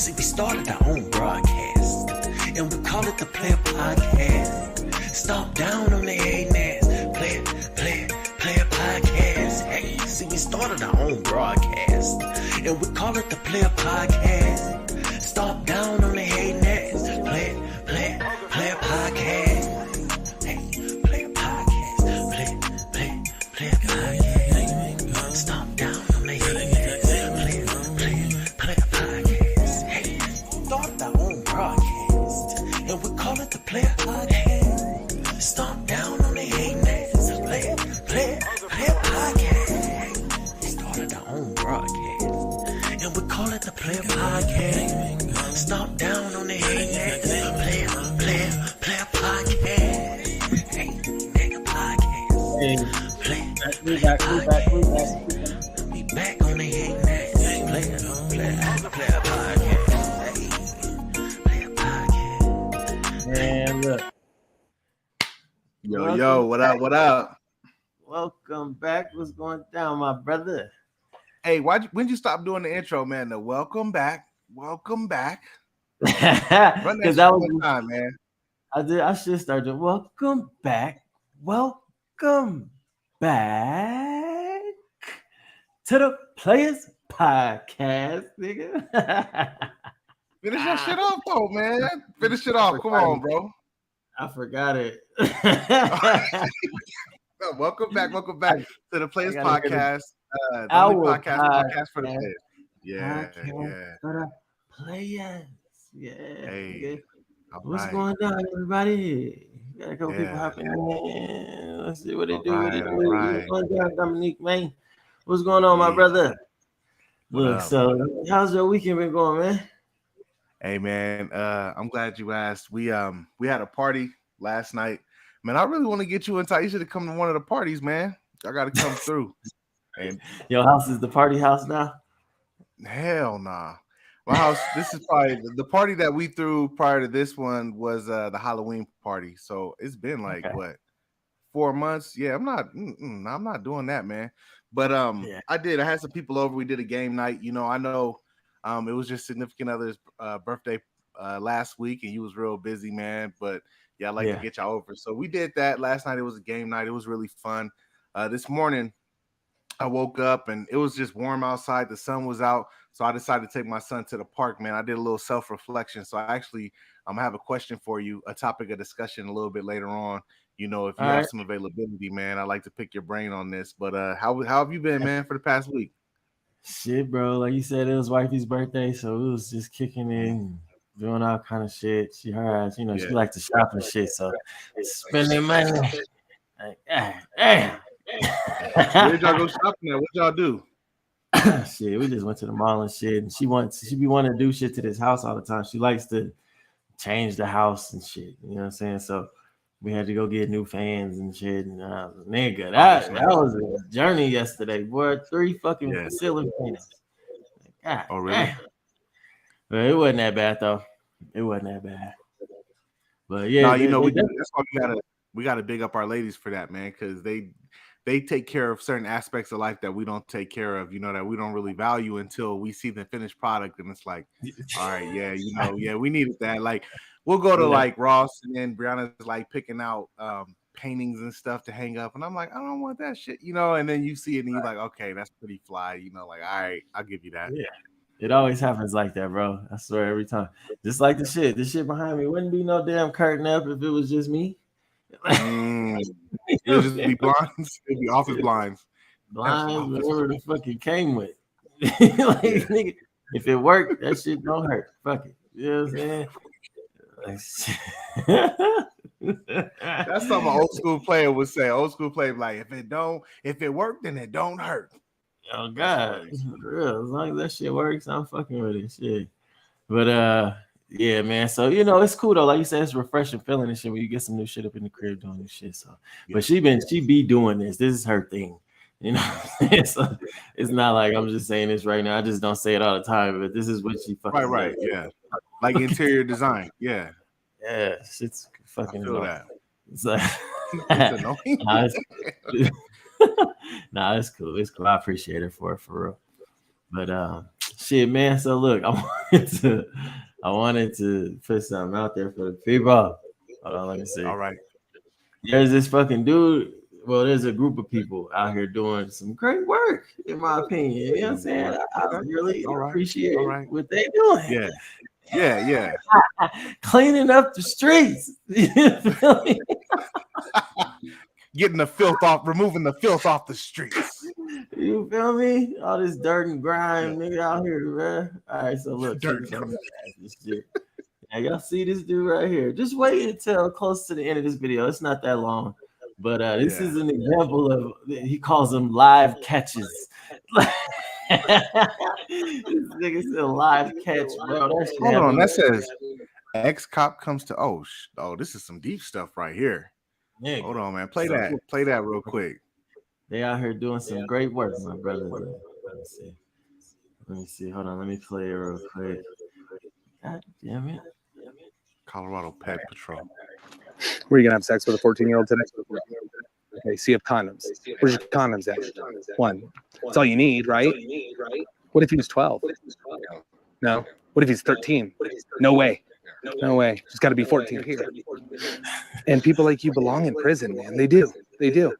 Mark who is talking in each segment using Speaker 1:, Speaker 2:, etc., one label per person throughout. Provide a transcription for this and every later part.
Speaker 1: See, we started our own broadcast, and we call it the Player Podcast. Stop down on the hating ass. Player Podcast. Hey, see, we started our own broadcast, and we call it the Player Podcast. Stop down on the hating ass. Player Podcast. Hey, Player Podcast. Player Podcast. Stop down on the hating ass. Player Podcast. Hey, started our own broadcast, and we call it the Player Podcast. Stop down on the hating ass. Player Podcast. We started our own broadcast, and we call it the Player Podcast. Stop down on the hating ass. Player Podcast. Hey, nigga podcast.
Speaker 2: Hey, we back.
Speaker 1: We back on the hating ass. Player Podcast. Hey, Player Podcast.
Speaker 2: Man, look.
Speaker 3: Yo, what up?
Speaker 2: Welcome back. What's going down, my brother?
Speaker 3: Hey, when'd you stop doing the intro, man? The welcome back. Run that
Speaker 2: Because
Speaker 3: shit
Speaker 2: that
Speaker 3: one
Speaker 2: was
Speaker 3: time, man.
Speaker 2: I should start doing welcome back to the Players Podcast, nigga.
Speaker 3: Finish that shit off, though, man. Finish it off. Come on, bro.
Speaker 2: I forgot it.
Speaker 3: Welcome back to the Players Podcast. The
Speaker 2: Our
Speaker 3: only podcast for the players. Yeah.
Speaker 2: For the players. Yeah.
Speaker 3: Hey,
Speaker 2: What's going on, everybody? Got a couple people hopping in. Let's see what they do. What's going on, Dominique, man? What's going on, my brother? Look, so how's your weekend been going, man?
Speaker 3: Hey, man. I'm glad you asked. We had a party last night. Man, I really want to get you and Taisha to come to one of the parties, man. I got to come through. And
Speaker 2: your house is the party house now?
Speaker 3: Hell nah. My house, this is probably the party that we threw prior to this one was the Halloween party. So it's been like 4 months. Yeah, I'm not doing that, man. But I had some people over. We did a game night. You know, I know it was just significant other's birthday last week, and you was real busy, man. But yeah, I'd like to get y'all over. So we did that last night. It was a game night. It was really fun. This morning I woke up and it was just warm outside. The sun was out. So I decided to take my son to the park, man. I did a little self-reflection. So I actually have a question for you, a topic of discussion a little bit later on. You know, if you have some availability, man, I'd like to pick your brain on this. But how have you been, man, for the past week?
Speaker 2: Shit, bro. Like you said, it was wifey's birthday, so it was just kicking in, doing all kind of shit. She likes to shop and shit, so spending money. Like, damn.
Speaker 3: Where'd y'all go shopping at? What y'all do?
Speaker 2: Shit, we just went to the mall and shit. And she be wanting to do shit to this house all the time. She likes to change the house and shit. You know what I'm saying? So we had to go get new fans and shit. And nigga, that was a journey yesterday, boy. 3 fucking ceiling fans. God,
Speaker 3: oh, really?
Speaker 2: Damn. But it wasn't that bad though. It wasn't that bad. But yeah,
Speaker 3: that's why we gotta big up our ladies for that, man, because they take care of certain aspects of life that we don't take care of, you know, that we don't really value until we see the finished product. And it's like, all right, we needed that. Like, we'll go to like Ross, and then Brianna's like picking out paintings and stuff to hang up. And I'm like, I don't want that shit, you know, and then you see it and you're like, okay, that's pretty fly, you know, like, all right, I'll give you that.
Speaker 2: Yeah. It always happens like that, bro. I swear, every time. Just like the shit behind me wouldn't be no damn curtain up if it was just me.
Speaker 3: It would just be blinds. It'd be office blinds.
Speaker 2: Whatever the fuck it came with. Nigga, if it worked, that shit don't hurt. Fuck it. You know what I'm saying?
Speaker 3: That's something an old school player would say. Old school player like, if it worked, then it don't hurt.
Speaker 2: Oh God, for real. As long as that shit works, I'm fucking with it. Shit. But yeah, man. So it's cool though. Like you said, it's a refreshing feeling and shit when you get some new shit up in the crib doing this shit. So, but she be doing this. This is her thing. You know, so it's not like I'm just saying this right now. I just don't say it all the time, but this is what she fucking
Speaker 3: right, yeah. Like interior design, yeah.
Speaker 2: Yeah, shit's fucking
Speaker 3: I feel
Speaker 2: annoying.
Speaker 3: that.
Speaker 2: It's like
Speaker 3: It's annoying.
Speaker 2: Nah, it's cool. It's cool. I appreciate it for real. But Shit, man. So look, I wanted to put something out there for the people. Hold on, let me see.
Speaker 3: All right.
Speaker 2: There's this fucking dude. Well, there's a group of people out here doing some great work, in my opinion. You know what I'm saying? I really appreciate what they're doing.
Speaker 3: Yeah.
Speaker 2: Cleaning up the streets. You feel me?
Speaker 3: Getting the filth off, removing the filth off the streets.
Speaker 2: You feel me? All this dirt and grime, nigga, out here, man. All right, so look, this shit. Now, y'all see this dude right here. Just wait until close to the end of this video. It's not that long. But this is an example of, he calls them live catches. This nigga said live catch, bro.
Speaker 3: Hold on, that says ex-cop comes to, oh, this is some deep stuff right here. Nigga. Hold on, man. Play that real quick.
Speaker 2: They out here doing some great work, my brother. Let me see. Hold on, let me play it real quick. God damn it.
Speaker 3: Colorado Ped Patrol.
Speaker 4: Were you gonna have sex with a 14-year-old today? Okay, so you have condoms. Where's your condoms at? One. That's all you need, right? What if he was 12? No. What if he's 13? No way. No way. Just got to be 14 here. And people like you belong in prison, man. They do. They do.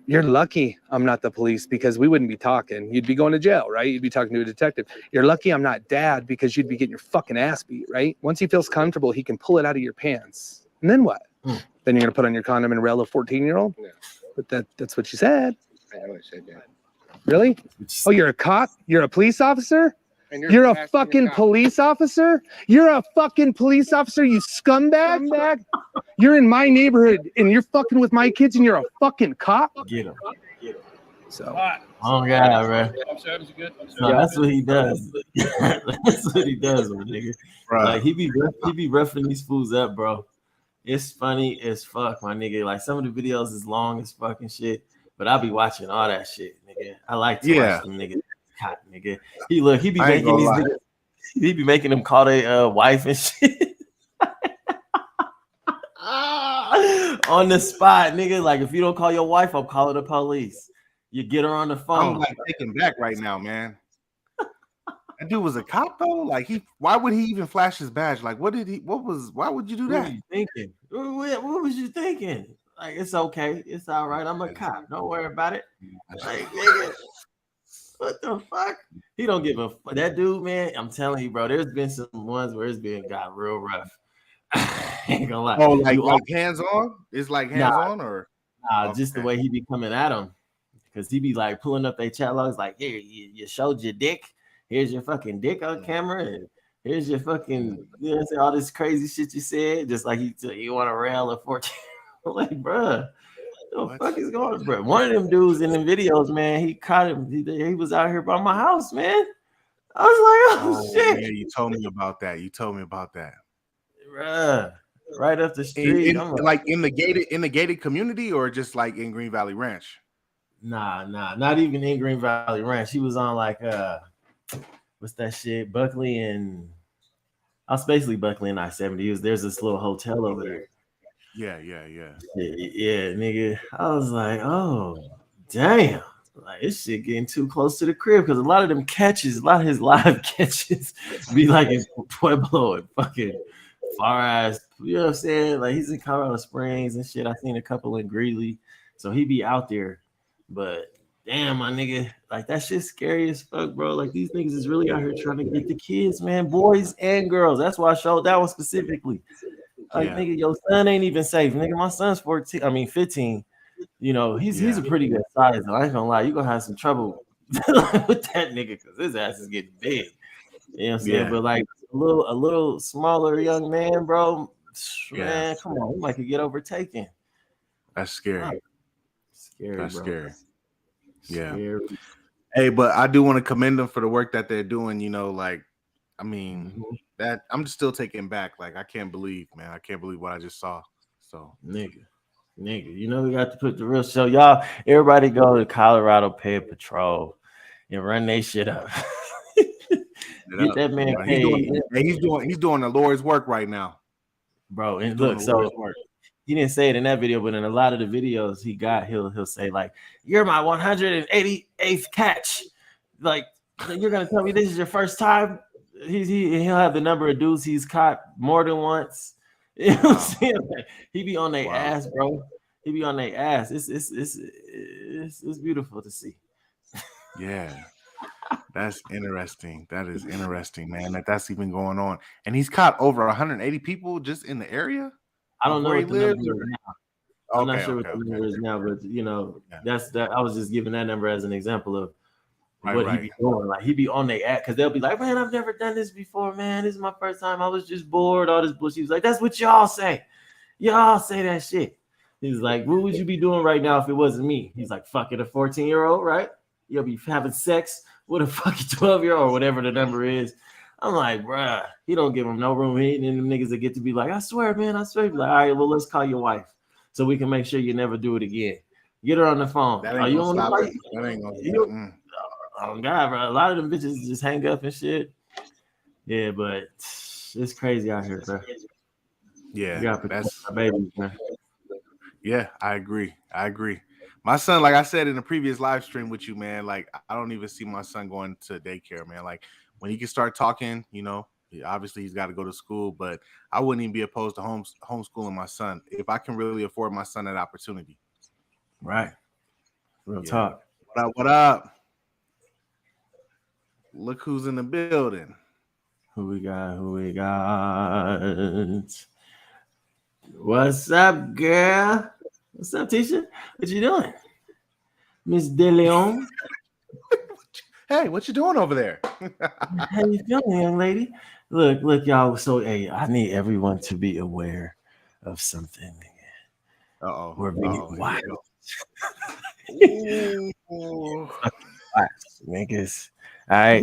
Speaker 4: You're lucky I'm not the police, because we wouldn't be talking. You'd be going to jail, right? You'd be talking to a detective. You're lucky I'm not dad, because you'd be getting your fucking ass beat, right? Once he feels comfortable, he can pull it out of your pants. And then what? Then you're going to put on your condom and rail a 14-year-old? Yeah. But that's what you said. I know I said that. Really? Oh, you're a cop? You're a police officer? You're a fucking police officer? You're a fucking police officer, you scumbag? You're in my neighborhood and you're fucking with my kids and you're a fucking cop?
Speaker 2: Get him.
Speaker 4: So,
Speaker 2: oh God, bro. No, that's what he does. That's what he does, my nigga. Right. Like he be roughing these fools up, bro. It's funny as fuck, my nigga. Like some of the videos is long as fucking shit, but I'll be watching all that shit, nigga. I like to watch them niggas. Cop, nigga. He be making these niggas, he be making them call their wife and shit. On the spot, nigga. Like if you don't call your wife, I'll call the police. You get her on the phone.
Speaker 3: I'm like taken back right now, man. That dude was a cop though. Like why would he even flash his badge? Like why would you do that?
Speaker 2: What were you thinking? What was you thinking? Like it's okay, it's all right. I'm a cop. Don't worry about it. Like nigga. What the fuck? He don't give a fuck. That dude, man, I'm telling you, bro, there's been some ones where it's got real rough. Ain't gonna lie.
Speaker 3: Oh, like hands on? It's like hands on or?
Speaker 2: Nah, okay. Just the way he be coming at them. Because he be like pulling up their chat logs like, here, you showed your dick. Here's your fucking dick on camera. And here's your fucking, you know, all this crazy shit you said. Just like you want to rail a 14. Like, bruh. What the fuck is going on, bro? One of them dudes in the videos, man, he caught him. He was out here by my house, man. I was like, oh shit.
Speaker 3: Yeah, you told me about that.
Speaker 2: Bruh, right up the street.
Speaker 3: Like in the gated community or just like in Green Valley Ranch?
Speaker 2: Nah, not even in Green Valley Ranch. He was on like what's that shit? Buckley and I was basically Buckley and I-70. There's this little hotel over there.
Speaker 3: Yeah,
Speaker 2: nigga. I was like, oh, damn. Like, this shit getting too close to the crib because a lot of them catches, a lot of his live catches be like in Pueblo and fucking far ass, you know what I'm saying? Like, he's in Colorado Springs and shit. I seen a couple in Greeley. So he be out there. But damn, my nigga, like, that shit's scary as fuck, bro. Like, these niggas is really out here trying to get the kids, man, boys and girls. That's why I showed that one specifically. Like, nigga, your son ain't even safe. Nigga, my son's 15. You know, he's a pretty good size. I ain't gonna lie, you're gonna have some trouble with that nigga because his ass is getting big. You know what I'm saying? Yeah. But like a little smaller young man, bro, man, come on, he might could get overtaken.
Speaker 3: That's scary.
Speaker 2: That's scary.
Speaker 3: Yeah. Scary. Hey, but I do want to commend them for the work that they're doing, you know, like, I mean, that I'm still taken back. Like, I can't believe what I just saw. So,
Speaker 2: nigga, you know, we got to put the real show. Y'all, everybody go to Colorado Ped Patrol and run they shit up. Get that man paid.
Speaker 3: He's doing the Lord's work right now.
Speaker 2: Bro, and look, so he didn't say it in that video, but in a lot of the videos he'll say, like, you're my 188th catch. Like, You're gonna tell me this is your first time? He'll have the number of dudes he's caught more than once. You know what I'm saying? Like, he be on their ass, bro. He be on their ass. It's beautiful to see.
Speaker 3: Yeah. That's interesting. That is interesting, man. That's even going on. And he's caught over 180 people just in the area?
Speaker 2: I don't know
Speaker 3: where he
Speaker 2: what the number
Speaker 3: lives.
Speaker 2: is now. I'm not sure what the number is now, but you know, that's that. I was just giving that number as an example of what he be doing. Like he be on their act because they'll be like, "Man, I've never done this before, man. This is my first time. I was just bored. All this bullshit." He's like, "That's what y'all say. Y'all say that shit." He's like, "What would you be doing right now if it wasn't me?" He's like, "Fucking a 14-year-old, right? You'll be having sex with a fucking 12-year-old or whatever the number is." I'm like, bruh, he don't give him no room. He and them niggas that get to be like, "I swear, man, I swear." Be like, "All right, well, let's call your wife so we can make sure you never do it again. Get her on the phone."
Speaker 3: That ain't gonna stop it. That ain't gonna
Speaker 2: Oh God, bro. A lot of them bitches just hang up and shit. Yeah, but it's crazy out here, bro.
Speaker 3: Yeah,
Speaker 2: that's my baby, man.
Speaker 3: Yeah, I agree. My son, like I said in the previous live stream with you, man, like I don't even see my son going to daycare, man. Like when he can start talking, you know, obviously he's got to go to school, but I wouldn't even be opposed to homeschooling my son if I can really afford my son that opportunity.
Speaker 2: Right. Real talk.
Speaker 3: What up? Look who's in the building.
Speaker 2: Who we got? What's up, girl? What's up, Tisha? What you doing? Miss De Leon?
Speaker 3: Hey, what you doing over there?
Speaker 2: How you feeling, young lady? Look, y'all. So, hey, I need everyone to be aware of something.
Speaker 3: Uh-oh.
Speaker 2: We're being wild. Niggas. All right.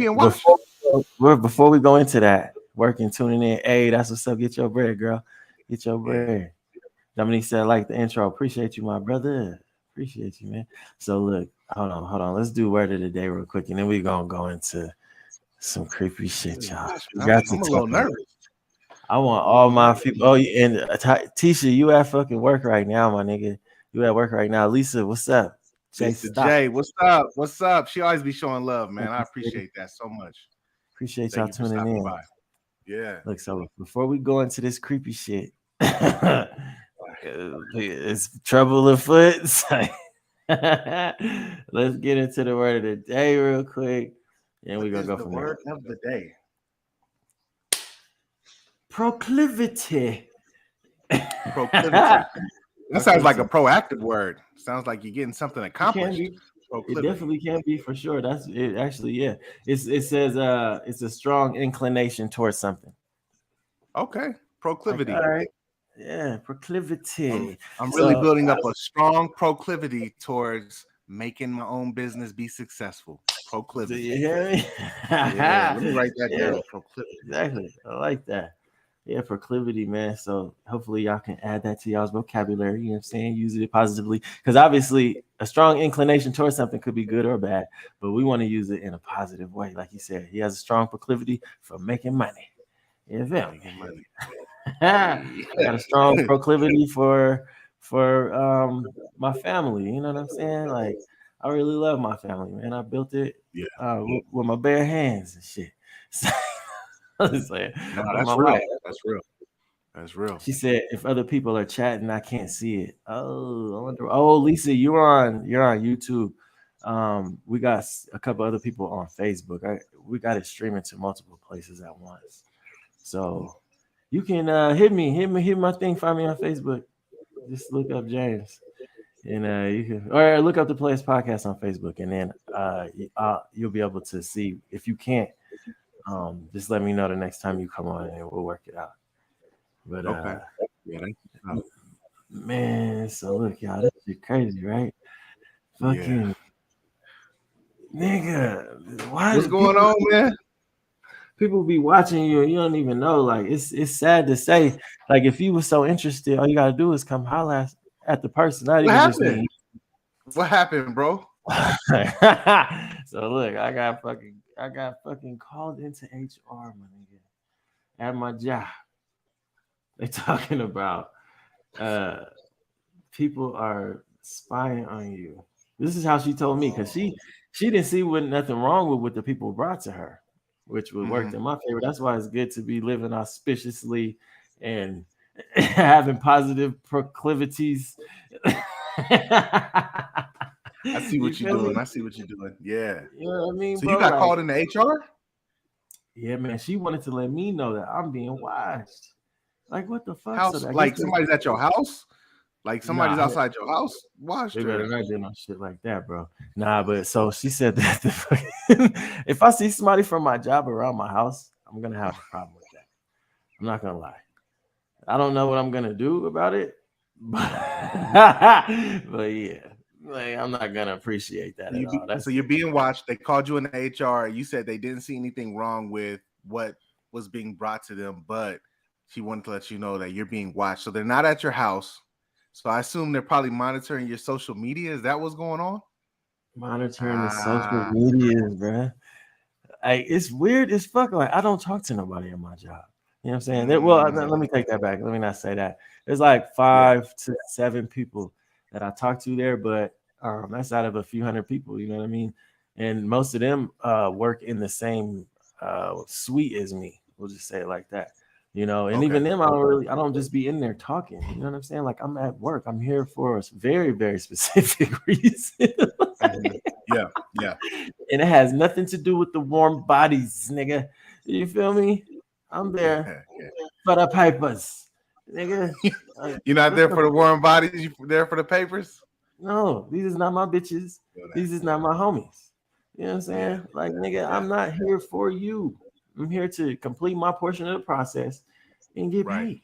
Speaker 2: Before we go into that, working, tuning in. Hey, that's what's up. Get your bread, girl. Get your bread. Dominique said, "I like the intro. Appreciate you, my brother. Appreciate you, man." So look, hold on. Let's do word of the day real quick, and then we're gonna go into some creepy shit, y'all.
Speaker 3: I'm a little nervous.
Speaker 2: I want all my people. Oh, and Tisha, you at fucking work right now, my nigga. You at work right now. Lisa, what's up?
Speaker 3: Jay, what's up? What's up? She always be showing love, man. I appreciate that so much.
Speaker 2: Appreciate y'all tuning in.
Speaker 3: By. Yeah.
Speaker 2: Look, so before we go into this creepy shit, it's trouble afoot. Let's get into the word of the day real quick, and we're gonna go from there.
Speaker 3: Word of the day.
Speaker 2: Proclivity.
Speaker 3: That sounds like a proactive word. Sounds like you're getting something accomplished.
Speaker 2: It definitely can be for sure. That's it. Actually, yeah. It says it's a strong inclination towards something.
Speaker 3: Okay, proclivity.
Speaker 2: All right. Yeah, proclivity.
Speaker 3: I'm really building up a strong proclivity towards making my own business be successful. Proclivity.
Speaker 2: Yeah,
Speaker 3: let me write that down.
Speaker 2: Proclivity. Exactly. I like that. Yeah, proclivity, man. So hopefully y'all can add that to y'all's vocabulary. You know what I'm saying? Use it positively. Because obviously a strong inclination towards something could be good or bad, but we want to use it in a positive way. Like you said, he has a strong proclivity for making money. You feel me? I got a strong proclivity for my family. You know what I'm saying? Like I really love my family, man. I built it with my bare hands and shit.
Speaker 3: That's real. That's real.
Speaker 2: She said, "If other people are chatting, I can't see it." Oh, I wonder. Oh, Lisa, you're on YouTube. We got a couple other people on Facebook. We got it streaming to multiple places at once. So you can hit my thing. Find me on Facebook. Just look up James, and you can or look up the Players Podcast on Facebook, and then you'll be able to see. If you can't, just let me know the next time you come on, and we'll work it out. But
Speaker 3: okay,
Speaker 2: man. So look, y'all, this shit crazy, right? Fucking nigga,
Speaker 3: what's going on, man?
Speaker 2: People be watching you and you don't even know. Like it's sad to say. Like if you were so interested, all you gotta do is come holler at the person. Not even just me.
Speaker 3: What happened, bro?
Speaker 2: So look, I got fucking called into HR, my nigga, at my job. They talking about people are spying on you This is how she told me, because she didn't see nothing wrong with what the people brought to her, which would work in my favor. That's why it's good to be living auspiciously and having positive proclivities.
Speaker 3: I see what you're doing. I see what you're doing. Yeah.
Speaker 2: You know what I mean?
Speaker 3: So
Speaker 2: bro?
Speaker 3: you got
Speaker 2: Like,
Speaker 3: called into HR?
Speaker 2: Yeah, man. She wanted to let me know that I'm being watched. Like, what the fuck?
Speaker 3: House,
Speaker 2: So
Speaker 3: like somebody's at your house? Like somebody's outside your house? Watch
Speaker 2: They
Speaker 3: her.
Speaker 2: better not do no shit like that, bro. Nah, but so she said that if I see somebody from my job around my house, I'm gonna have a problem with that. I'm not gonna lie. I don't know what I'm gonna do about it, but yeah, like I'm not gonna appreciate that at all.
Speaker 3: So you're being watched. They called you in the HR. You said they didn't see anything wrong with what was being brought to them, but she wanted to let you know that you're being watched. So they're not at your house. So I assume they're probably monitoring your social media. Is that what's going on?
Speaker 2: Monitoring the social media, bro. It's weird as fuck. Like, I don't talk to nobody at my job. You know what I'm saying? Well, let me take that back. Let me not say that. There's like 5 to 7 people that I talk to there, but that's out of a few hundred people. You know what I mean? And most of them work in the same suite as me. We'll just say it like that. You know, and even them, I don't just be in there talking. You know what I'm saying? Like, I'm at work. I'm here for a very, very specific reason.
Speaker 3: Yeah.
Speaker 2: And it has nothing to do with the warm bodies, nigga. You feel me? I'm there for the papers, nigga.
Speaker 3: You're not there for the warm bodies. You're there for the papers.
Speaker 2: No, these is not my bitches. These is not my homies. You know what I'm saying? Like, nigga, I'm not here for you. I'm here to complete my portion of the process and get paid.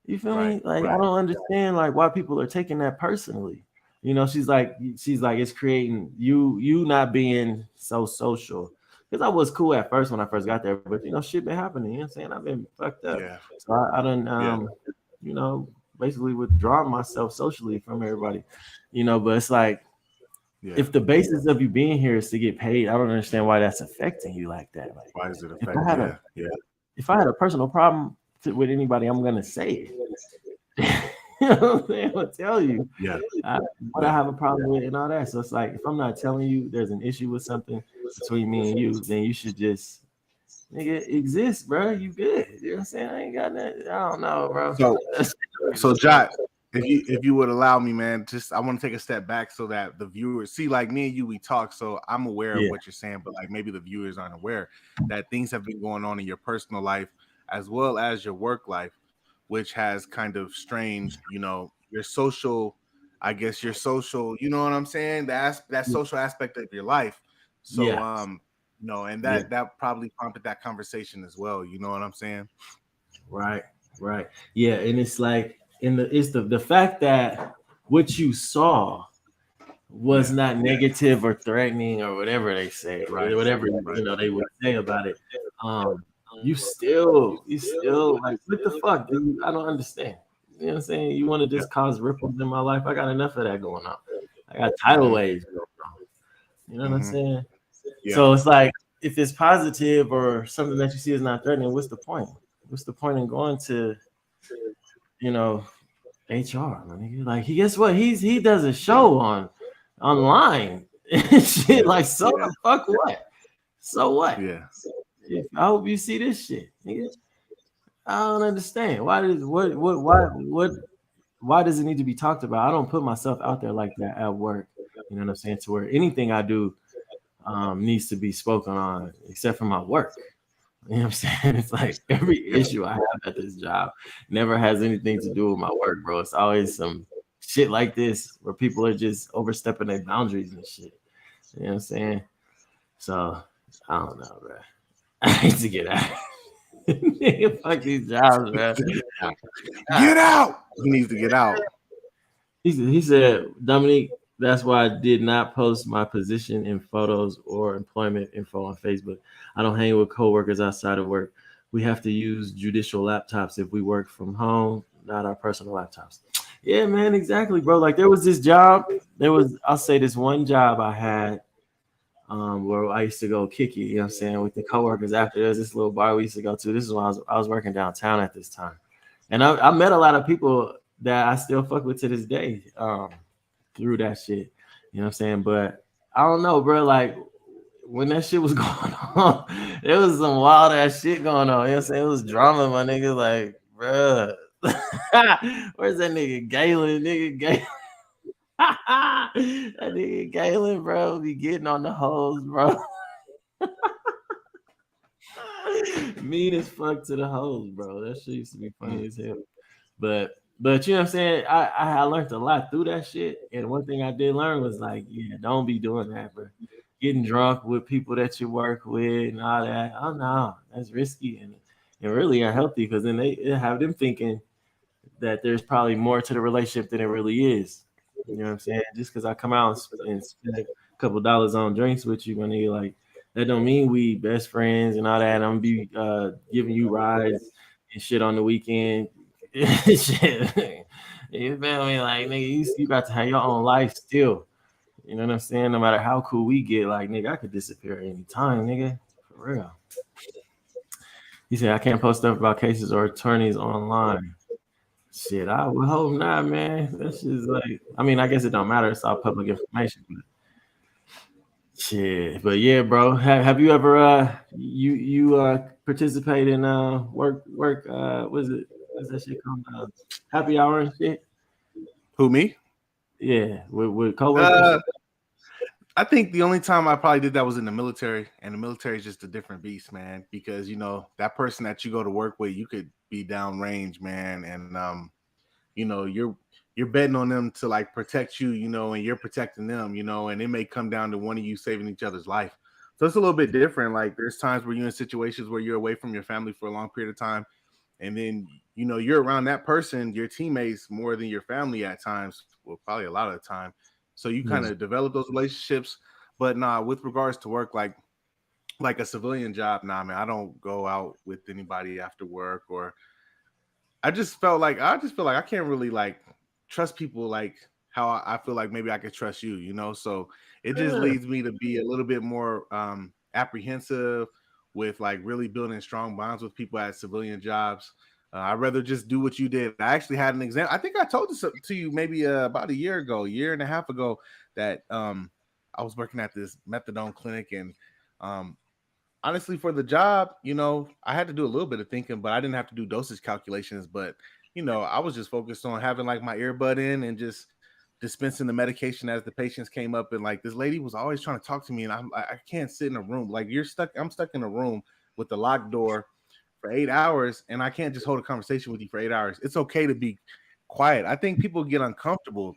Speaker 2: You feel me? Like, I don't understand like why people are taking that personally. You know, she's like, it's creating you not being so social. Because I was cool at first when I first got there, but you know, shit been happening. You know what I'm saying? I've been fucked up.
Speaker 3: Yeah.
Speaker 2: So I done you know, basically withdrawn myself socially from everybody. You know, but it's like, if the basis of you being here is to get paid, I don't understand why that's affecting you like that. Like,
Speaker 3: why is it affecting?
Speaker 2: If I had a personal problem with anybody, I'm gonna say it. You know what I'm saying? I'll tell you. What I have a problem with and all that. So it's like, if I'm not telling you there's an issue with something between me and you, then you should just, nigga, exist, bro. You good? You know what I'm saying? I ain't got that. I don't know, bro.
Speaker 3: So Jot, if you would allow me, man, just I want to take a step back so that the viewers see, like me and you, we talk, so I'm aware of what you're saying, but like maybe the viewers aren't aware that things have been going on in your personal life as well as your work life, which has kind of strained, you know, your social, I guess your social, you know what I'm saying? That social aspect of your life. So you know, and that probably prompted that conversation as well. You know what I'm saying?
Speaker 2: Right. Yeah, and it's like it's the fact that what you saw was not negative or threatening or whatever they say, whatever you know they would say about it. You still like, what the fuck, dude? I don't understand. You know what I'm saying? You want to just cause ripples in my life? I got enough of that going on. I got tidal waves going on. You know what I'm saying? So it's like, if it's positive or something that you see is not threatening, what's the point? What's the point in going to, you know, HR? Like, guess what? He does a show online and shit. Like, so the fuck what? So what? I hope you see this shit, nigga. I don't understand. Why does it need to be talked about? I don't put myself out there like that at work. You know what I'm saying? To where anything I do needs to be spoken on, except for my work. You know what I'm saying? It's like every issue I have at this job never has anything to do with my work, bro. It's always some shit like this where people are just overstepping their boundaries and shit. You know what I'm saying? So I don't know, bro. I need to get out. Fuck these jobs, bro.
Speaker 3: Get out. He needs to get out.
Speaker 2: He said, Dominique, that's why I did not post my position in photos or employment info on Facebook. I don't hang with coworkers outside of work. We have to use judicial laptops if we work from home, not our personal laptops. Yeah, man, exactly, bro. Like, there was this job. I'll say this one job I had where I used to go kick it, you know what I'm saying, with the coworkers after. There's this little bar we used to go to. This is when I was working downtown at this time. And I met a lot of people that I still fuck with to this day through that shit. You know what I'm saying? But I don't know, bro. Like when that shit was going on, there was some wild ass shit going on. You know what I'm saying? It was drama, my nigga. Like, bro, where's that nigga Galen? Nigga Galen. That nigga Galen, bro, be getting on the hoes, bro. Mean as fuck to the hoes, bro. That shit used to be funny as hell. But you know what I'm saying? I learned a lot through that shit. And one thing I did learn was like, yeah, don't be doing that, bro. Getting drunk with people that you work with and all that. Oh no, that's risky and really unhealthy because then they have them thinking that there's probably more to the relationship than it really is. You know what I'm saying? Just because I come out and spend a couple dollars on drinks with you, when you like, that don't mean we best friends and all that. I'm gonna be giving you rides and shit on the weekend. Shit. You feel me? Like, nigga, you got to have your own life still. You know what I'm saying? No matter how cool we get, like, nigga, I could disappear anytime, nigga. For real. He said, I can't post stuff about cases or attorneys online. Shit, I would hope not, man. That shit's like, I mean, I guess it don't matter. It's all public information. But shit, but yeah, bro. Have you ever you participate in work what's that shit called? Happy hour and shit?
Speaker 3: Who, me?
Speaker 2: Yeah, with coworkers.
Speaker 3: I think the only time I probably did that was in the military, and the military is just a different beast, man. Because you know that person that you go to work with, you could be downrange, man, and you know you're betting on them to like protect you, you know, and you're protecting them, you know, and it may come down to one of you saving each other's life. So it's a little bit different. Like there's times where you're in situations where you're away from your family for a long period of time, and then you know you're around that person, your teammates, more than your family at times. Well, probably a lot of the time. So you kind of develop those relationships. But nah, with regards to work, like a civilian job, nah, man, I don't go out with anybody after work, or I just feel like I can't really like trust people like how I feel like maybe I could trust you, you know. So it just leads me to be a little bit more apprehensive with like really building strong bonds with people at civilian jobs. I'd rather just do what you did. I actually had an example. I think I told this to you maybe about a year and a half ago, that I was working at this methadone clinic, and honestly, for the job, you know, I had to do a little bit of thinking, but I didn't have to do dosage calculations. But you know, I was just focused on having like my earbud in and just dispensing the medication as the patients came up. And like this lady was always trying to talk to me, and I can't sit in a room. Like I'm stuck in a room with the locked door for 8 hours, and I can't just hold a conversation with you for 8 hours. It's okay to be quiet. I think people get uncomfortable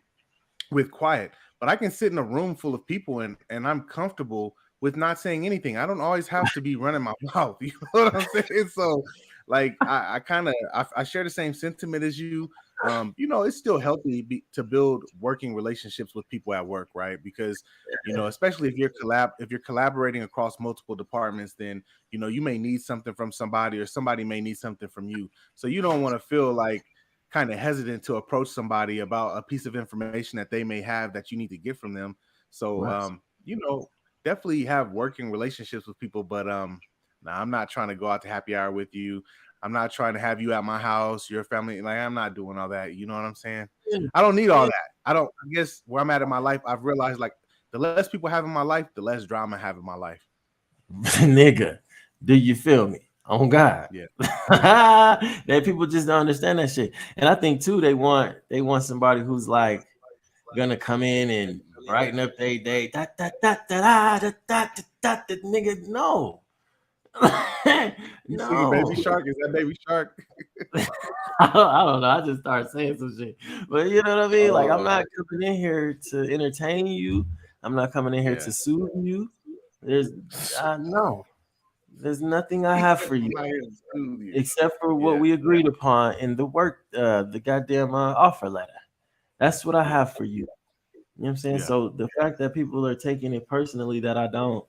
Speaker 3: with quiet, but I can sit in a room full of people and I'm comfortable with not saying anything. I don't always have to be running my mouth. You know what I'm saying? So like I kind of I share the same sentiment as you. You know, it's still healthy to build working relationships with people at work, right? Because you know, especially if you're collaborating across multiple departments, then you know you may need something from somebody, or somebody may need something from you. So you don't want to feel like kind of hesitant to approach somebody about a piece of information that they may have that you need to get from them. So you know, definitely have working relationships with people, but now I'm not trying to go out to happy hour with you. I'm not trying to have you at my house, your family. Like, I'm not doing all that. You know what I'm saying? I don't need all that. I guess where I'm at in my life, I've realized like the less people have in my life, the less drama I have in my life.
Speaker 2: Nigga, do you feel me? Oh God.
Speaker 3: Yeah.
Speaker 2: That people just don't understand that shit. And I think too, they want somebody who's like gonna come in and brighten up their day. Nigga, no.
Speaker 3: You singing Baby Shark? Is that Baby Shark?
Speaker 2: I don't know. I just started saying some shit. But you know what I mean? Like, I'm not coming in here to entertain you. I'm not coming in here to soothe you. There's no. There's nothing I have for you except for what we agreed upon in the work, the goddamn offer letter. That's what I have for you. You know what I'm saying? So the fact that people are taking it personally that I don't,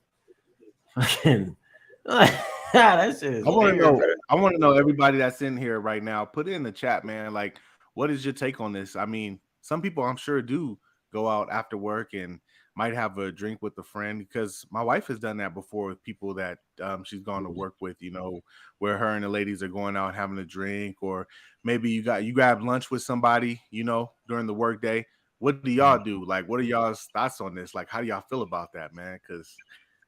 Speaker 2: fucking, that shit is
Speaker 3: I want to know everybody that's in here right now. Put it in the chat, man. Like, what is your take on this? I mean, some people I'm sure do go out after work and might have a drink with a friend, because my wife has done that before with people that she's gone to work with, you know, where her and the ladies are going out having a drink, or maybe you grab lunch with somebody, you know, during the work day. what do y'all do? Like, what are y'all's thoughts on this? Like, how do y'all feel about that, man? Because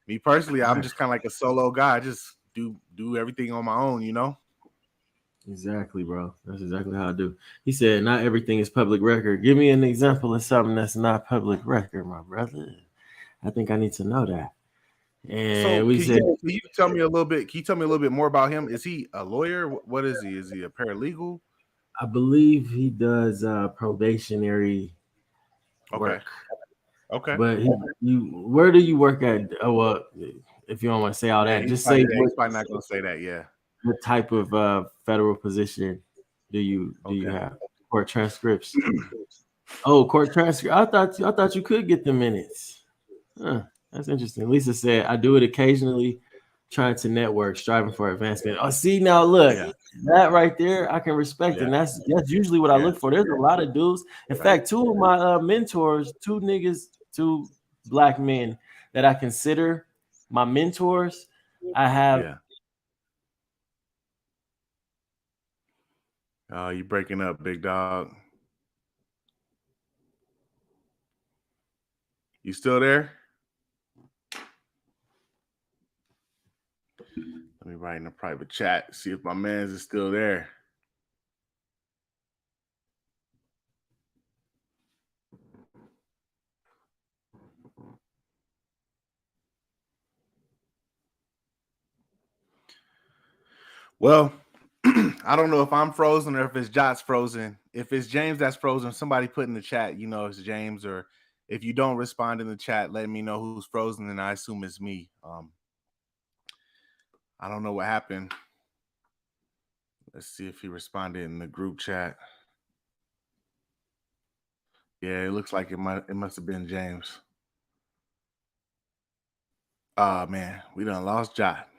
Speaker 3: me personally, I'm just kind of like a solo guy. I just do everything on my own, you know?
Speaker 2: Exactly, bro. That's exactly how I do. He said, not everything is public record. Give me an example of something that's not public record, my brother. I think I need to know that. And
Speaker 3: So
Speaker 2: we said,
Speaker 3: can you tell me a little bit? Can you tell me a little bit more about him? Is he a lawyer? What is he? Is he a paralegal?
Speaker 2: I believe he does probationary work.
Speaker 3: Okay.
Speaker 2: But where do you work at? Oh, well, if you don't want to say all that, just say
Speaker 3: he's probably not gonna say that. Yeah.
Speaker 2: what type of federal position do you have? Court transcripts. Oh, court transcript. I thought you could get the minutes. Huh, that's interesting. Lisa said, I do it occasionally, trying to network, striving for advancement. Oh, see, now look, that right there, I can respect, and that's usually what I look for. There's a lot of dudes. In fact, two of my mentors, two black men that I consider my mentors, I have.
Speaker 3: Oh, you breaking up, big dog. You still there? Let me write in a private chat, see if my man's is still there. Well, I don't know if I'm frozen or if it's Jot's frozen. If it's James that's frozen, somebody put in the chat, you know, it's James. Or if you don't respond in the chat, let me know who's frozen, and I assume it's me. I don't know what happened. Let's see if he responded in the group chat. Yeah, it looks like it must have been James. Oh man, we done lost Jot.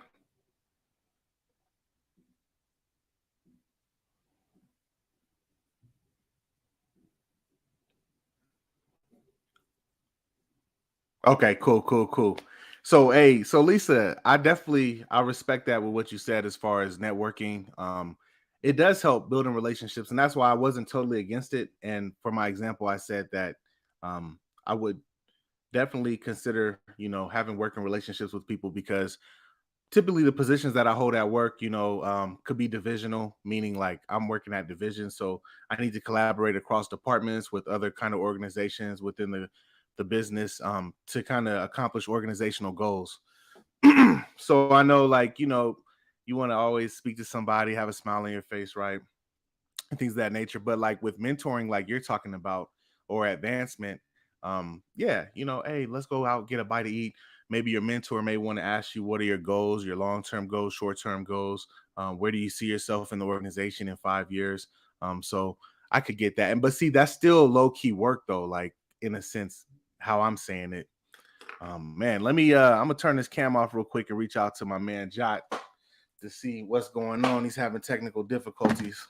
Speaker 3: Okay, cool. So, so Lisa, I respect that with what you said as far as networking. It does help building relationships, and that's why I wasn't totally against it. And for my example, I said that I would definitely consider, you know, having working relationships with people, because typically the positions that I hold at work, you know, could be divisional, meaning like I'm working at division, so I need to collaborate across departments with other kind of organizations within the business to kind of accomplish organizational goals. So I know, like, you know, you want to always speak to somebody, have a smile on your face, right? And things of that nature. But like with mentoring, like you're talking about, or advancement, yeah, you know, hey, let's go out, get a bite to eat. Maybe your mentor may want to ask you, what are your goals, your long-term goals, short-term goals? Where do you see yourself in the organization in 5 years? So I could get that. But see, that's still low-key work though, like in a sense, how I'm saying it. Man, let me I'm gonna turn this cam off real quick and reach out to my man Jot to see what's going on. He's having technical difficulties.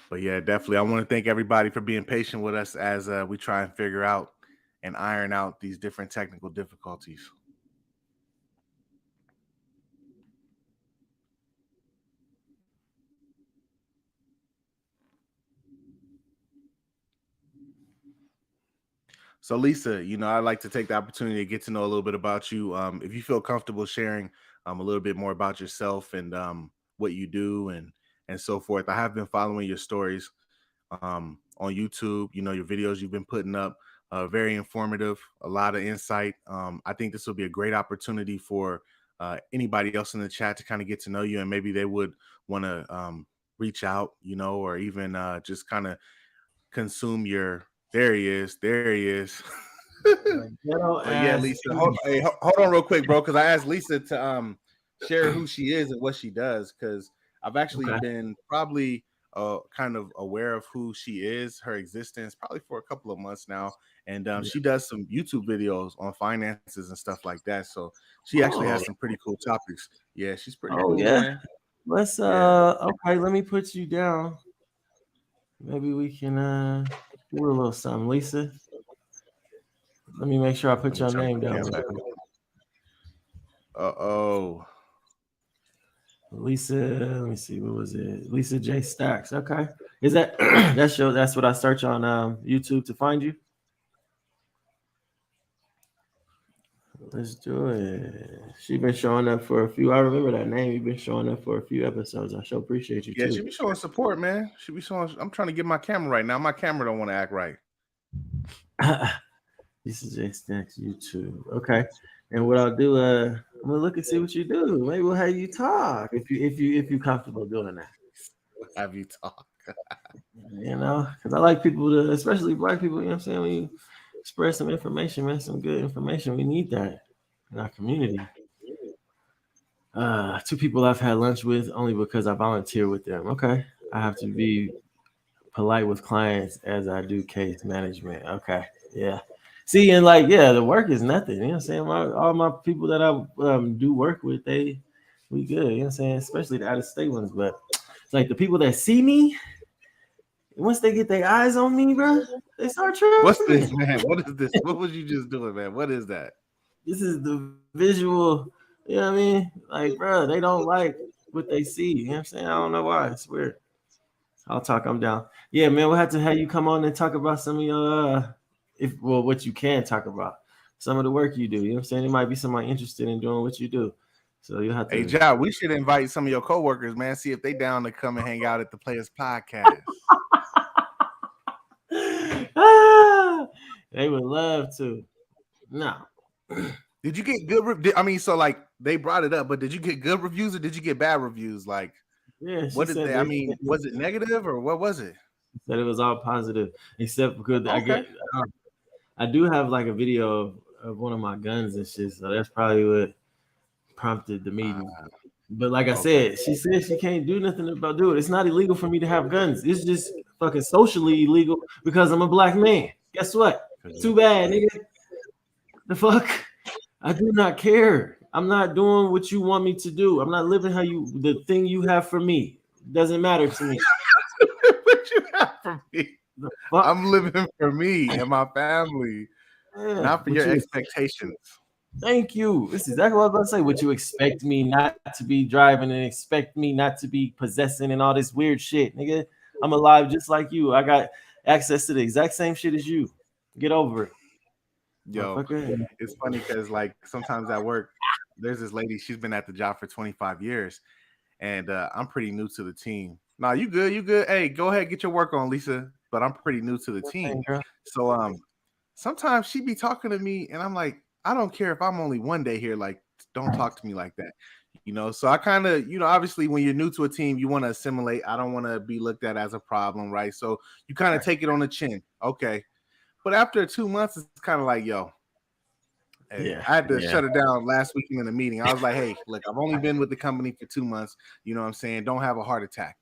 Speaker 3: But yeah, definitely, I want to thank everybody for being patient with us as we try and figure out and iron out these different technical difficulties. So Lisa, you know, I'd like to take the opportunity to get to know a little bit about you. If you feel comfortable sharing a little bit more about yourself and what you do and so forth. I have been following your stories on YouTube, you know, your videos you've been putting up, very informative, a lot of insight. I think this will be a great opportunity for anybody else in the chat to kind of get to know you, and maybe they would want to reach out, you know, or even just kind of consume your. There he is. But yeah, Lisa, hold on real quick, bro, because I asked Lisa to share who she is and what she does, because I've actually been probably kind of aware of who she is, her existence, probably for a couple of months now. And she does some YouTube videos on finances and stuff like that. So she actually has some pretty cool topics. Yeah, she's pretty cool, man.
Speaker 2: Let's okay, let me put you down. Maybe we can do a little something, Lisa. Let me make sure I put your name down.
Speaker 3: Oh.
Speaker 2: Lisa, let me see, what was it? Lisa J Stacks. Okay, is that that show? That's what I search on YouTube to find you. Let's do it. She been showing up for a few. I remember that name. You've been showing up for a few episodes. I sure appreciate you
Speaker 3: Yeah,
Speaker 2: too.
Speaker 3: she be showing support, man. She be showing. I'm trying to get my camera right now. My camera don't want to act right.
Speaker 2: This is J Stacks YouTube. Okay, and what I'll do, I'm gonna look and see what you do. Maybe we'll have you talk if you comfortable doing that.
Speaker 3: Have you talk?
Speaker 2: You know, because I like people to, especially black people. You know what I'm saying? When you spread some information, man, some good information. We need that in our community. Two people I've had lunch with only because I volunteer with them. Okay, I have to be polite with clients as I do case management. Okay, yeah. See, and like, yeah, the work is nothing. You know what I'm saying? All my people that I do work with, we good. You know what I'm saying? Especially the out of state ones, but it's like the people that see me, once they get their eyes on me, bro, they start tripping.
Speaker 3: What's this, man? What is this? What was you just doing, man? What is that?
Speaker 2: This is the visual. You know what I mean? Like, bro, they don't like what they see. You know what I'm saying? I don't know why. It's weird. I'll talk. I'm down. Yeah, man. We'll have to have you come on and talk about some of your what you can talk about. Some of the work you do. You know what I'm saying? There might be somebody interested in doing what you do. So you'll have to.
Speaker 3: Hey, John, we should invite some of your coworkers, man. See if they down to come and hang out at the Players Podcast.
Speaker 2: They would love to. No.
Speaker 3: Did you get good? I mean, so like they brought it up, but did you get good reviews or did you get bad reviews? Like,
Speaker 2: yeah,
Speaker 3: what is that? I mean, was it negative or what was it?
Speaker 2: Said it was all positive, except because
Speaker 3: Okay.
Speaker 2: I do have like a video of one of my guns and shit, so that's probably what prompted the meeting. But like I said, she said she can't do nothing about it. It's not illegal for me to have guns. It's just fucking socially illegal because I'm a black man. Guess what? Too bad, nigga. The fuck? I do not care. I'm not doing what you want me to do. I'm not living the thing you have for me. Doesn't matter to me.
Speaker 3: What you have for me? I'm living for me and my family, not for your expectations.
Speaker 2: Thank you. This is exactly what I was about to say. Would you expect me not to be driving and expect me not to be possessing and all this weird shit, nigga? I'm alive just like you. I got access to the exact same shit as you. Get over it.
Speaker 3: Yo, it's funny because like sometimes at work, there's this lady, she's been at the job for 25 years, and I'm pretty new to the team. Nah, you good. Hey, go ahead, get your work on, Lisa. But I'm pretty new to the team. So sometimes she be talking to me, and I'm like, I don't care if I'm only one day here, like, don't talk to me like that. You know, so I kind of, obviously when you're new to a team, you want to assimilate. I don't want to be looked at as a problem, right? So you kind of take it on the chin. Okay. But after 2 months, it's kind of like, yo, hey, I had to shut it down last week in the meeting. I was like, hey, look, I've only been with the company for 2 months. You know what I'm saying? Don't have a heart attack.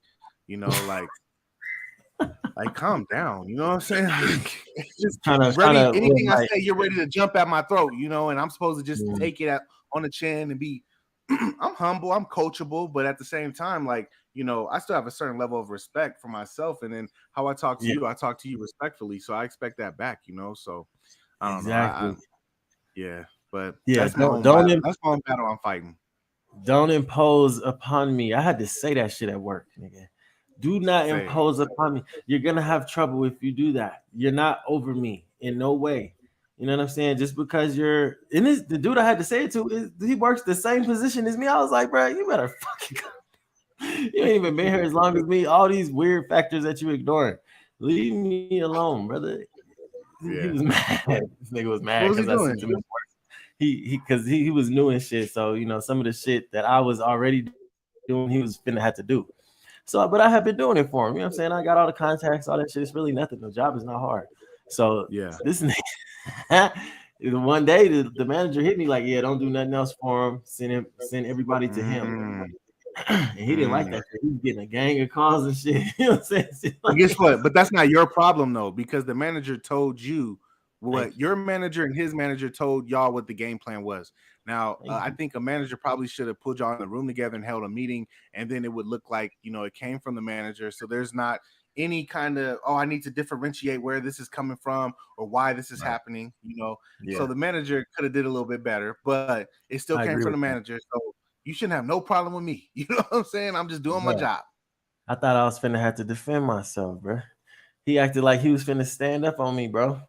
Speaker 3: Like calm down. You know what I'm saying? Like, just anything I say, you're ready to jump at my throat, and I'm supposed to just take it on the chin and be, I'm humble, I'm coachable, but at the same time, like, I still have a certain level of respect for myself, and then how I talk to you, I talk to you respectfully, so I expect that back, so I don't know. But that's my own battle I'm fighting.
Speaker 2: Don't impose upon me. I had to say that shit at work, nigga. Do not impose upon me. You're gonna have trouble if you do that. You're not over me in no way. You know what I'm saying? Just because you're in this, the dude I had to say it to, he works the same position as me. I was like, bro, you better fucking go. You ain't even been here as long as me. All these weird factors that you ignoring. Leave me alone, brother. He was mad. This nigga was mad because I said to him, because he was new and shit. So some of the shit that I was already doing, he was finna have to do. So, but I have been doing it for him. You know what I'm saying? I got all the contacts, all that shit. It's really nothing. The job is not hard. So this nigga, one day the manager hit me like, yeah, don't do nothing else for him. Send everybody to him. And he didn't like that. He was getting a gang of calls and shit. You know what I'm saying?
Speaker 3: But guess what? But that's not your problem though, because the manager told you what your manager and his manager told y'all what the game plan was. Now, I think a manager probably should have put y'all in the room together and held a meeting, and then it would look like, it came from the manager. So there's not, any kind of, oh, I need to differentiate where this is coming from or why this is happening, you know. So the manager could have did a little bit better, but it still came from the manager. So you shouldn't have no problem with me. You know what I'm saying? I'm just doing my job.
Speaker 2: I thought I was finna have to defend myself, bro. He acted like he was finna stand up on me, bro.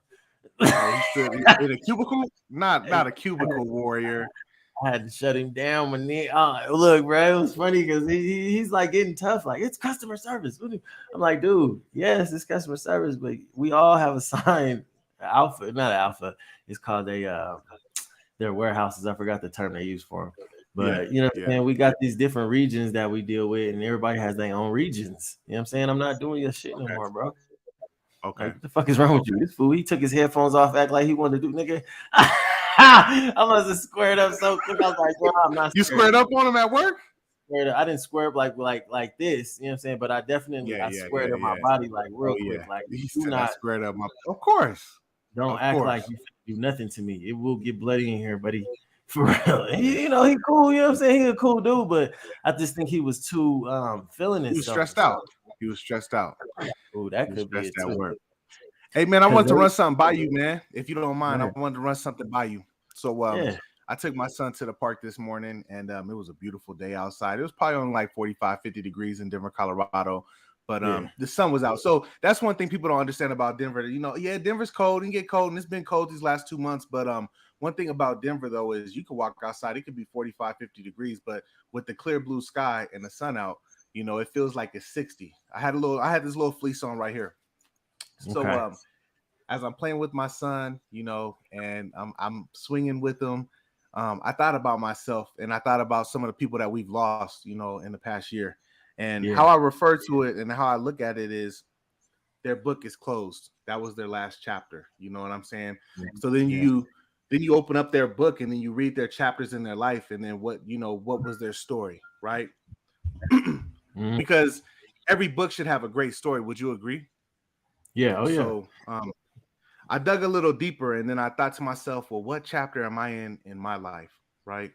Speaker 3: Oh, he stood in a cubicle? Not a cubicle warrior.
Speaker 2: I had to shut him down when look, bro, it was funny because he's like getting tough, like it's customer service. I'm like, dude, yes, it's customer service, but we all have assigned alpha, not alpha. It's called their warehouses. I forgot the term they use for them. But you know what I'm saying? We got these different regions that we deal with, and everybody has their own regions. You know what I'm saying? I'm not doing your shit no more, bro.
Speaker 3: Okay.
Speaker 2: Like, what the fuck is wrong with you? This fool, he took his headphones off, act like he wanted to do, nigga. I must have squared up so quick. I was like, bro, I'm not.
Speaker 3: You squared up on him at work?
Speaker 2: I didn't square up like this, you know what I'm saying? But I definitely squared up my body like real quick. Like
Speaker 3: you
Speaker 2: do not
Speaker 3: squared up my. Of course.
Speaker 2: Don't act like you do nothing to me. It will get bloody in here, buddy. For real. He cool, you know what I'm saying? He's a cool dude, but I just think he was too feeling himself.
Speaker 3: He was stressed out. He was stressed out.
Speaker 2: Oh, that could be it too.
Speaker 3: Hey man, I wanted to run something by you, man. If you don't mind, I wanted to run something by you. So I took my son to the park this morning, and it was a beautiful day outside. It was probably only like 45, 50 degrees in Denver, Colorado. But the sun was out. So that's one thing people don't understand about Denver. You know, Denver's cold and get cold, and it's been cold these last 2 months. But one thing about Denver, though, is you can walk outside. It could be 45, 50 degrees, but with the clear blue sky and the sun out, you know, it feels like it's 60. I had this little fleece on right here. So as I'm playing with my son, you know, and I'm swinging with him, I thought about myself, and I thought about some of the people that we've lost, you know, in the past year. And how I refer to it and how I look at it is their book is closed. That was their last chapter. You know what I'm saying? So then you open up their book and then you read their chapters in their life, and then what was their story, right? Because every book should have a great story. Would you agree?
Speaker 2: Yeah. Oh, yeah.
Speaker 3: So I dug a little deeper, and then I thought to myself, well, what chapter am I in my life, right?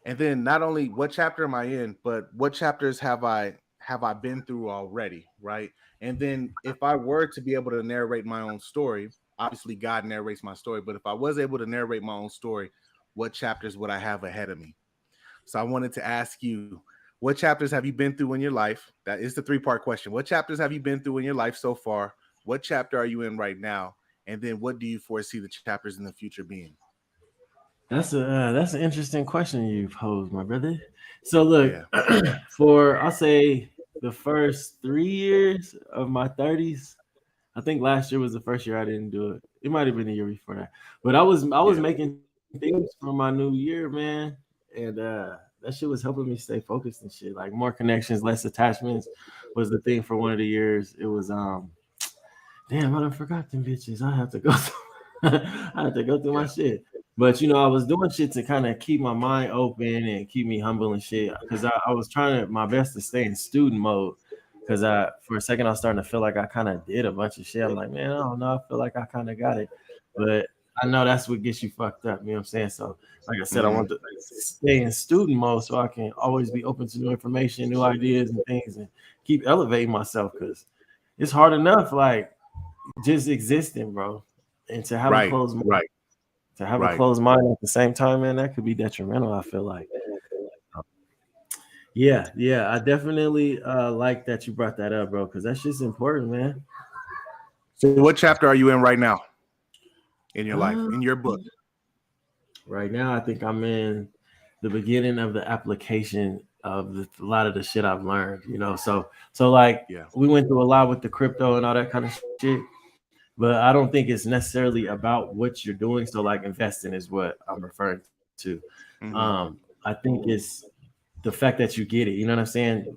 Speaker 3: And then not only what chapter am I in, but what chapters have I been through already, right? And then if I were to be able to narrate my own story, obviously God narrates my story, but if I was able to narrate my own story, what chapters would I have ahead of me? So I wanted to ask you, what chapters have you been through in your life? That is the 3-part question. What chapters have you been through in your life so far? What chapter are you in right now? And then what do you foresee the chapters in the future being?
Speaker 2: That's an interesting question you posed, my brother. So look, I'll say the first 3 years of my 30s, I think last year was the first year I didn't do it. It might have been the year before that, but I was making things for my new year, man, and that shit was helping me stay focused and shit. Like more connections, less attachments was the thing for one of the years. It was damn, I done forgot them bitches. I have to go through my shit. But you know, I was doing shit to kind of keep my mind open and keep me humble and shit. Because I was trying my best to stay in student mode. Because for a second I was starting to feel like I kind of did a bunch of shit. I'm like, man, I don't know. I feel like I kind of got it. But I know that's what gets you fucked up. You know what I'm saying? So like I said, I want to stay in student mode so I can always be open to new information, new ideas and things, and keep elevating myself. Because it's hard enough, like just existing, bro. And to have a closed mind. To have a closed mind at the same time, man, that could be detrimental, I feel like. Yeah, I definitely like that you brought that up, bro, because that's just important, man.
Speaker 3: So what chapter are you in right now in your life, in your book?
Speaker 2: Right now, I think I'm in the beginning of the application of a lot of the shit I've learned, you know. So like we went through a lot with the crypto and all that kind of shit. But I don't think it's necessarily about what you're doing. So like investing is what I'm referring to. I think it's the fact that you get it. You know what I'm saying?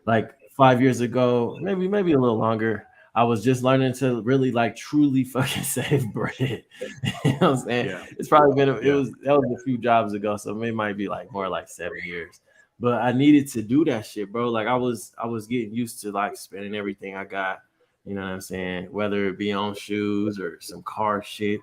Speaker 2: Like 5 years ago, maybe a little longer, I was just learning to really like truly fucking save bread. You know what I'm saying? Yeah. It's probably been that was a few jobs ago, so it might be like more like 7 years. But I needed to do that shit, bro. Like I was getting used to like spending everything I got. You know what I'm saying? Whether it be on shoes or some car shit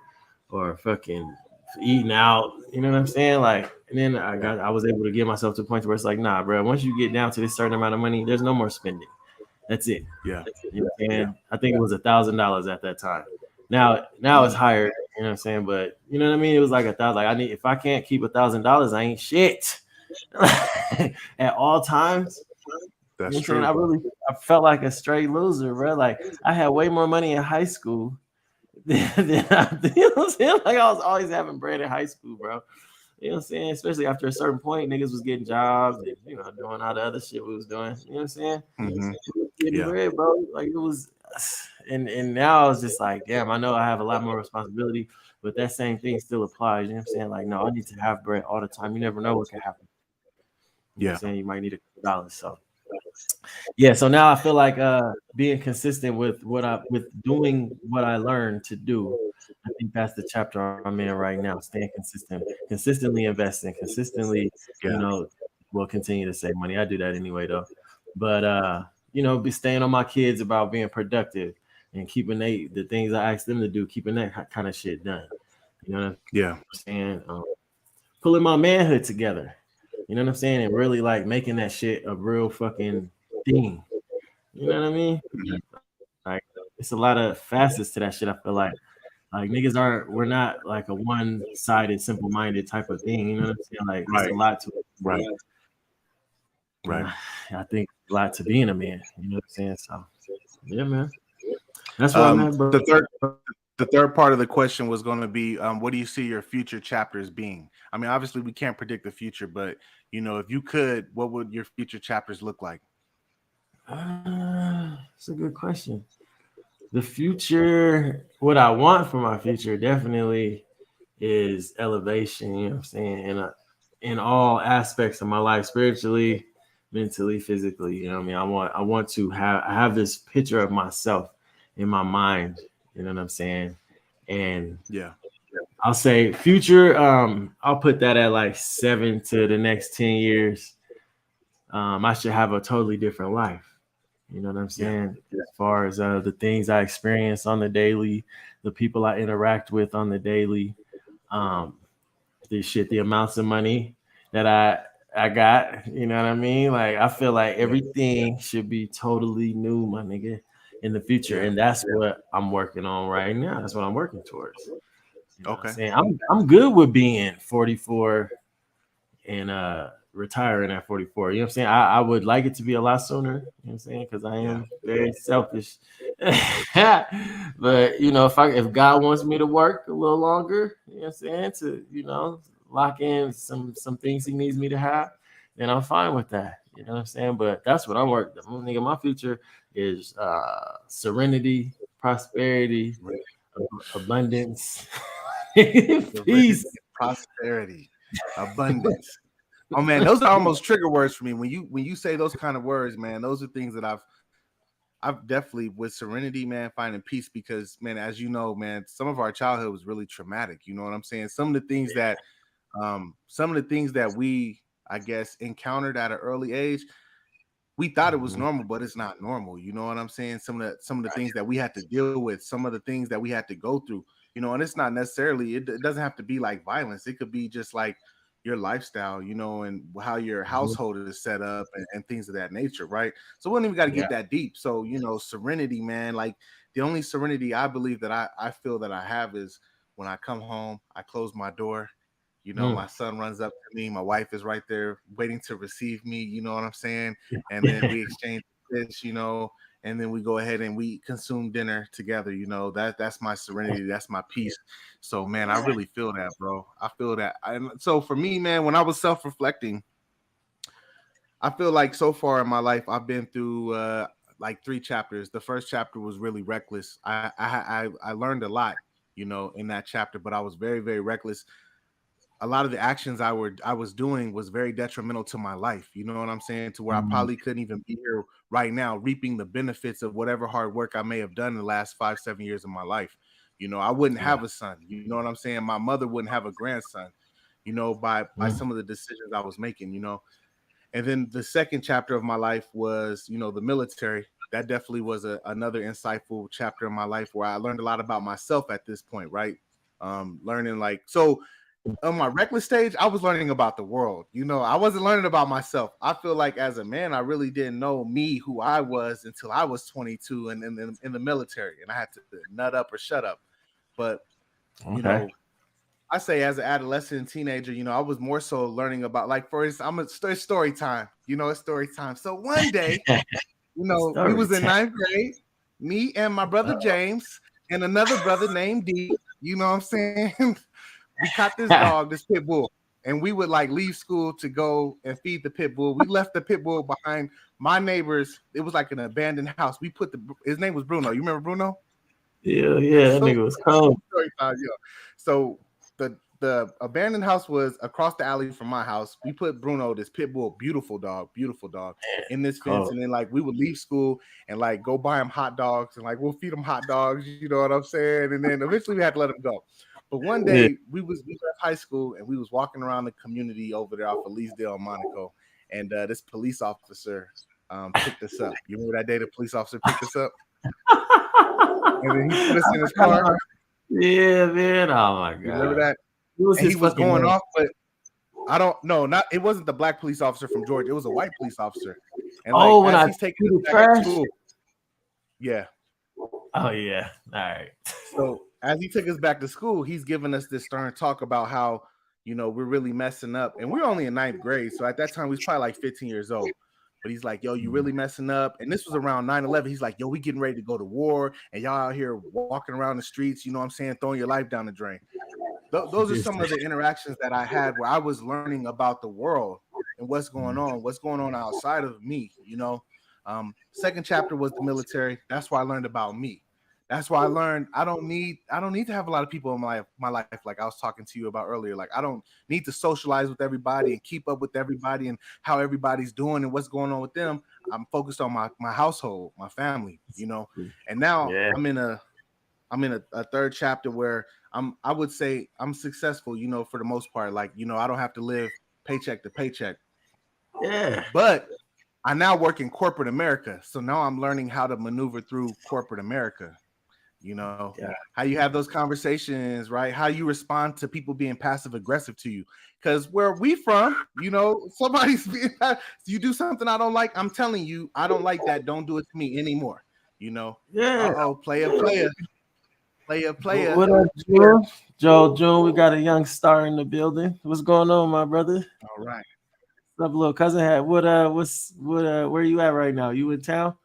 Speaker 2: or fucking eating out, you know what I'm saying? Like, and then I was able to get myself to the point where it's like, nah, bro, once you get down to this certain amount of money, there's no more spending. That's it.
Speaker 3: Yeah.
Speaker 2: You know what I'm saying? I think it was $1,000 at that time. Now it's higher. You know what I'm saying? But you know what I mean? It was like 1,000. Like if I can't keep $1,000, I ain't shit at all times.
Speaker 3: That's
Speaker 2: You know what I'm
Speaker 3: true.
Speaker 2: saying? I felt like a straight loser, bro. Like I had way more money in high school than you know what I'm saying? Like I was always having bread in high school, bro. You know what I'm saying? Especially after a certain point, niggas was getting jobs and doing all the other shit we was doing. You know what I'm saying?
Speaker 3: Mhm.
Speaker 2: Getting
Speaker 3: Yeah.
Speaker 2: bread, bro. Like it was, and now I was just like, damn, I know I have a lot more responsibility, but that same thing still applies. You know what I'm saying? Like, no, I need to have bread all the time. You never know what can happen. You know what I'm saying? You might need $1,000. So yeah, so now I feel like being consistent with doing what I learned to do. I think that's the chapter I'm in right now. Staying consistent, consistently investing, consistently,
Speaker 3: Yeah.
Speaker 2: will continue to save money. I do that anyway though. But be staying on my kids about being productive and keeping the things I asked them to do, keeping that kind of shit done. You know what
Speaker 3: Yeah.
Speaker 2: I'm saying? Pulling my manhood together. You know what I'm saying? And really like making that shit a real fucking thing. You know what I mean? Like it's a lot of facets to that shit. I feel like niggas we're not like a one-sided, simple-minded type of thing. You know what I'm saying? Like it's a lot to it.
Speaker 3: Right. Right.
Speaker 2: I think a lot to being a man. You know what I'm saying? So yeah, man. That's where I'm at, bro.
Speaker 3: The third part of the question was going to be, what do you see your future chapters being? I mean, obviously we can't predict the future, but if you could, what would your future chapters look like?
Speaker 2: It's a good question. The future, what I want for my future definitely is elevation, you know what I'm saying? In all aspects of my life, spiritually, mentally, physically, you know what I mean? I have this picture of myself in my mind, you know what I'm saying? And
Speaker 3: yeah,
Speaker 2: I'll say future, I'll put that at like 7 to the next 10 years. I should have a totally different life. You know what I'm saying? As far as the things I experience on the daily, the people I interact with on the daily, the amounts of money that I got, you know what I mean? Like I feel like everything should be totally new, my nigga, in the future. And that's what I'm working on right now. That's what I'm working towards. You know what I'm saying? I'm good with being 44 and retiring at 44. You know what I'm saying? I would like it to be a lot sooner, you know what I'm saying? Because I am very selfish. But if God wants me to work a little longer, you know what I'm saying, to lock in some things he needs me to have, then I'm fine with that. You know what I'm saying? But that's what I'm working. Nigga, my future is serenity, prosperity, abundance, peace,
Speaker 3: prosperity, abundance. Oh man, those are almost trigger words for me. When you say those kind of words, man, those are things that I've definitely, with serenity, man, finding peace, because man, as you know, man, some of our childhood was really traumatic. You know what I'm saying? Some of the things that we, I guess, encountered at an early age, we thought it was normal, but it's not normal. You know what I'm saying? Some of the things that we had to deal with, some of the things that we had to go through, and it's not necessarily, it doesn't have to be like violence. It could be just like your lifestyle, and how your household is set up and things of that nature, right? So we don't even got to get that deep. So, serenity, man, like the only serenity I believe that I feel that I have is when I come home, I close my door. My son runs up to me. My wife is right there waiting to receive me. You know what I'm saying? And then we exchange fish, and then we go ahead and we consume dinner together. That's my serenity. That's my peace. So, man, I really feel that, bro. I feel that. So for me, man, when I was self-reflecting, I feel like so far in my life, I've been through like 3 chapters. The first chapter was really reckless. I learned a lot, in that chapter, but I was very, very reckless. A lot of the actions I was doing was very detrimental to my life. You know what I'm saying? To where I probably couldn't even be here right now, reaping the benefits of whatever hard work I may have done in the last 5-7 years of my life. I wouldn't have a son. You know what I'm saying? My mother wouldn't have a grandson, by some of the decisions I was making, And then the second chapter of my life was, the military. That definitely was another insightful chapter in my life where I learned a lot about myself at this point, right? Learning on my reckless stage, I was learning about the world. You know, I wasn't learning about myself. I feel like as a man, I really didn't know me, who I was, until I was 22 and in the military, and I had to nut up or shut up. But you know, I say as an adolescent and teenager, you know, I was more so learning about, like, for instance, it's story time. You know, it's story time. So one day, you know, we was in 9th grade, me and my brother James and another brother named D. You know what I'm saying? We caught this dog, this pit bull, and we would like leave school to go and feed the pit bull. We left the pit bull behind my neighbors. It was like an abandoned house. We put his name was Bruno. You remember Bruno?
Speaker 2: Yeah, that nigga was cold.
Speaker 3: So the abandoned house was across the alley from my house. We put Bruno, this pit bull, beautiful dog, in this fence, and then like we would leave school and like go buy him hot dogs, and like we'll feed him hot dogs. You know what I'm saying? And then eventually we had to let him go. But one day we were at high school and we was walking around the community over there off of Leesdale and Monaco, and this police officer picked us up. You remember that day the police officer picked us up? And then he put us in his car.
Speaker 2: Yeah, man. Oh my god.
Speaker 3: You remember that? He was going off, but I don't know. It wasn't the black police officer from Georgia. It was a white police officer. And like, as he's taking us back to school. Yeah.
Speaker 2: Oh yeah. All right.
Speaker 3: So as he took us back to school, he's giving us this stern talk about how, you know, we're really messing up. And we're only in 9th grade. So at that time, we was probably like 15 years old. But he's like, yo, you really messing up. And this was around 9/11. He's like, yo, we getting ready to go to war. And y'all out here walking around the streets, you know what I'm saying, throwing your life down the drain. Those are some of the interactions that I had where I was learning about the world and what's going on outside of me, you know. Second chapter was the military. That's why I learned about me. That's why I learned I don't need to have a lot of people in my life, like I was talking to you about earlier. Like I don't need to socialize with everybody and keep up with everybody and how everybody's doing and what's going on with them. I'm focused on my household, my family, you know. And now I'm in a third chapter where I would say I'm successful, you know, for the most part. Like, you know, I don't have to live paycheck to paycheck.
Speaker 2: Yeah.
Speaker 3: But I now work in corporate America. So now I'm learning how to maneuver through corporate America. You know, how you have those conversations, right? How you respond to people being passive aggressive to you. Because where we from, you know, somebody's being, you do something I don't like. I'm telling you, I don't like that. Don't do it to me anymore. You know, player.
Speaker 2: What up, Joe? We got a young star in the building. What's going on, my brother?
Speaker 3: All right.
Speaker 2: What's up, little cousin? Where you at right now? You in town?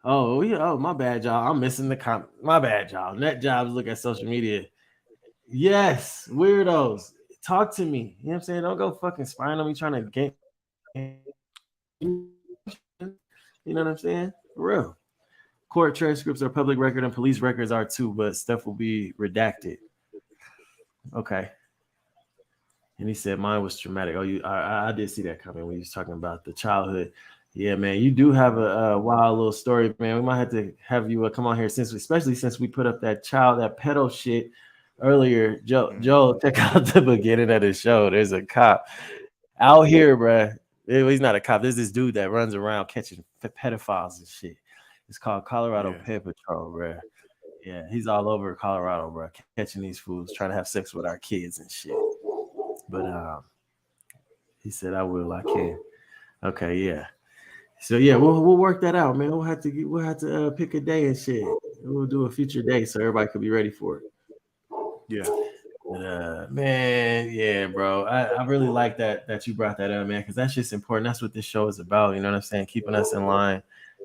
Speaker 2: Oh, my bad, y'all. I'm missing the comment. My bad, y'all. Net jobs look at social media. Yes, weirdos. Talk to me. You know what I'm saying? Don't go fucking spying on me trying to get. You know what I'm saying? For real. Court transcripts are public record and police records are too, but stuff will be redacted. Okay. And he said mine was traumatic. I did see that comment when he was talking about the childhood. Yeah, man, you do have a wild little story, man. We might have to have you come on here especially since we put up that pedo shit earlier. Joe, check out the beginning of the show. There's a cop out here, bro. He's not a cop. There's this dude that runs around catching pedophiles and shit. It's called Colorado Ped Patrol, bro. Yeah, he's all over Colorado, bro, catching these fools trying to have sex with our kids and shit. But he said, "I will, I can." Okay, yeah. So yeah, we'll work that out, man. We'll have to pick a day and shit. We'll do a future day so everybody could be ready for it. Yeah. Man, yeah, bro. I really like that you brought that up, man, because that's just important. That's what this show is about. You know what I'm saying? Keeping us in line,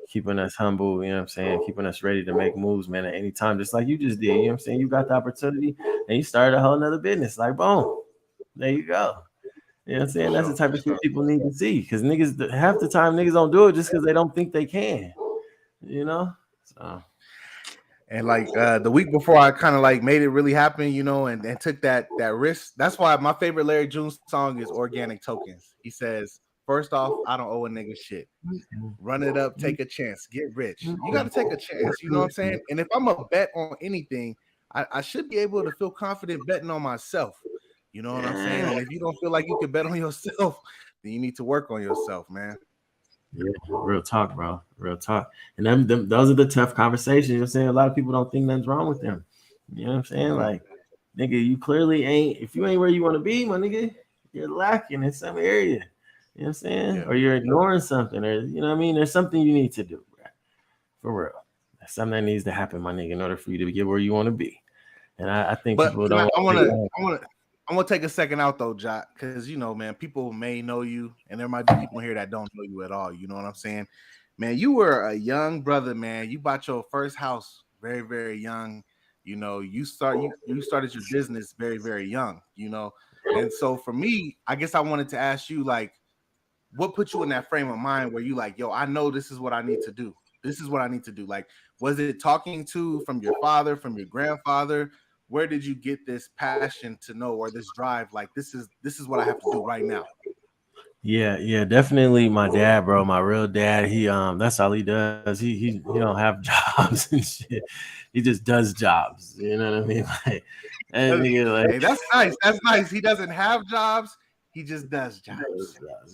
Speaker 2: keeping us humble. You know what I'm saying? Keeping us ready to make moves, man, at any time, just like you just did. You know what I'm saying? You got the opportunity and you started a whole nother business. Like, boom, there you go. You know what I'm saying? That's the type of shit people need to see, because niggas, half the time niggas don't do it just because they don't think they can, you know? So.
Speaker 3: And like the week before, I kind of like made it really happen, you know, and took that risk. That's why my favorite Larry June song is Organic Tokens. He says, first off, I don't owe a nigga shit. Run it up, take a chance, get rich. You got to take a chance, you know what I'm saying? And if I'm a bet on anything, I should be able to feel confident betting on myself. You know what I'm saying? And if you don't feel like you can bet on yourself, then you need to work on yourself, man.
Speaker 2: Yeah, real talk, bro. Real talk. And those are the tough conversations. You know what I'm saying? A lot of people don't think nothing's wrong with them. You know what I'm saying? Like, nigga, you clearly ain't. If you ain't where you want to be, my nigga, you're lacking in some area. You know what I'm saying?
Speaker 3: Yeah.
Speaker 2: Or you're ignoring something, or you know what I mean? There's something you need to do, bro. For real. That's something that needs to happen, my nigga, in order for you to get where you want to be. And I think
Speaker 3: But
Speaker 2: people don't.
Speaker 3: I want to take a second out though, Jot, because you know, man, people may know you, and there might be people here that don't know you at all. You know what I'm saying? Man, you were a young brother, man. You bought your first house very, very young. You know, you started your business very, very young. You know, and so for me, I guess I wanted to ask you, like, what put you in that frame of mind where you like, yo, I know this is what I need to do. This is what I need to do. Like, was it talking to from your father, from your grandfather? Where did you get this passion to know, or this drive? Like, this is what I have to do right now.
Speaker 2: Yeah, definitely my dad, bro. My real dad. He that's all he does. He don't have jobs and shit. He just does jobs. You know what I mean? Like that nigga, like
Speaker 3: Hey, that's nice. That's nice. He doesn't have jobs. He just does jobs.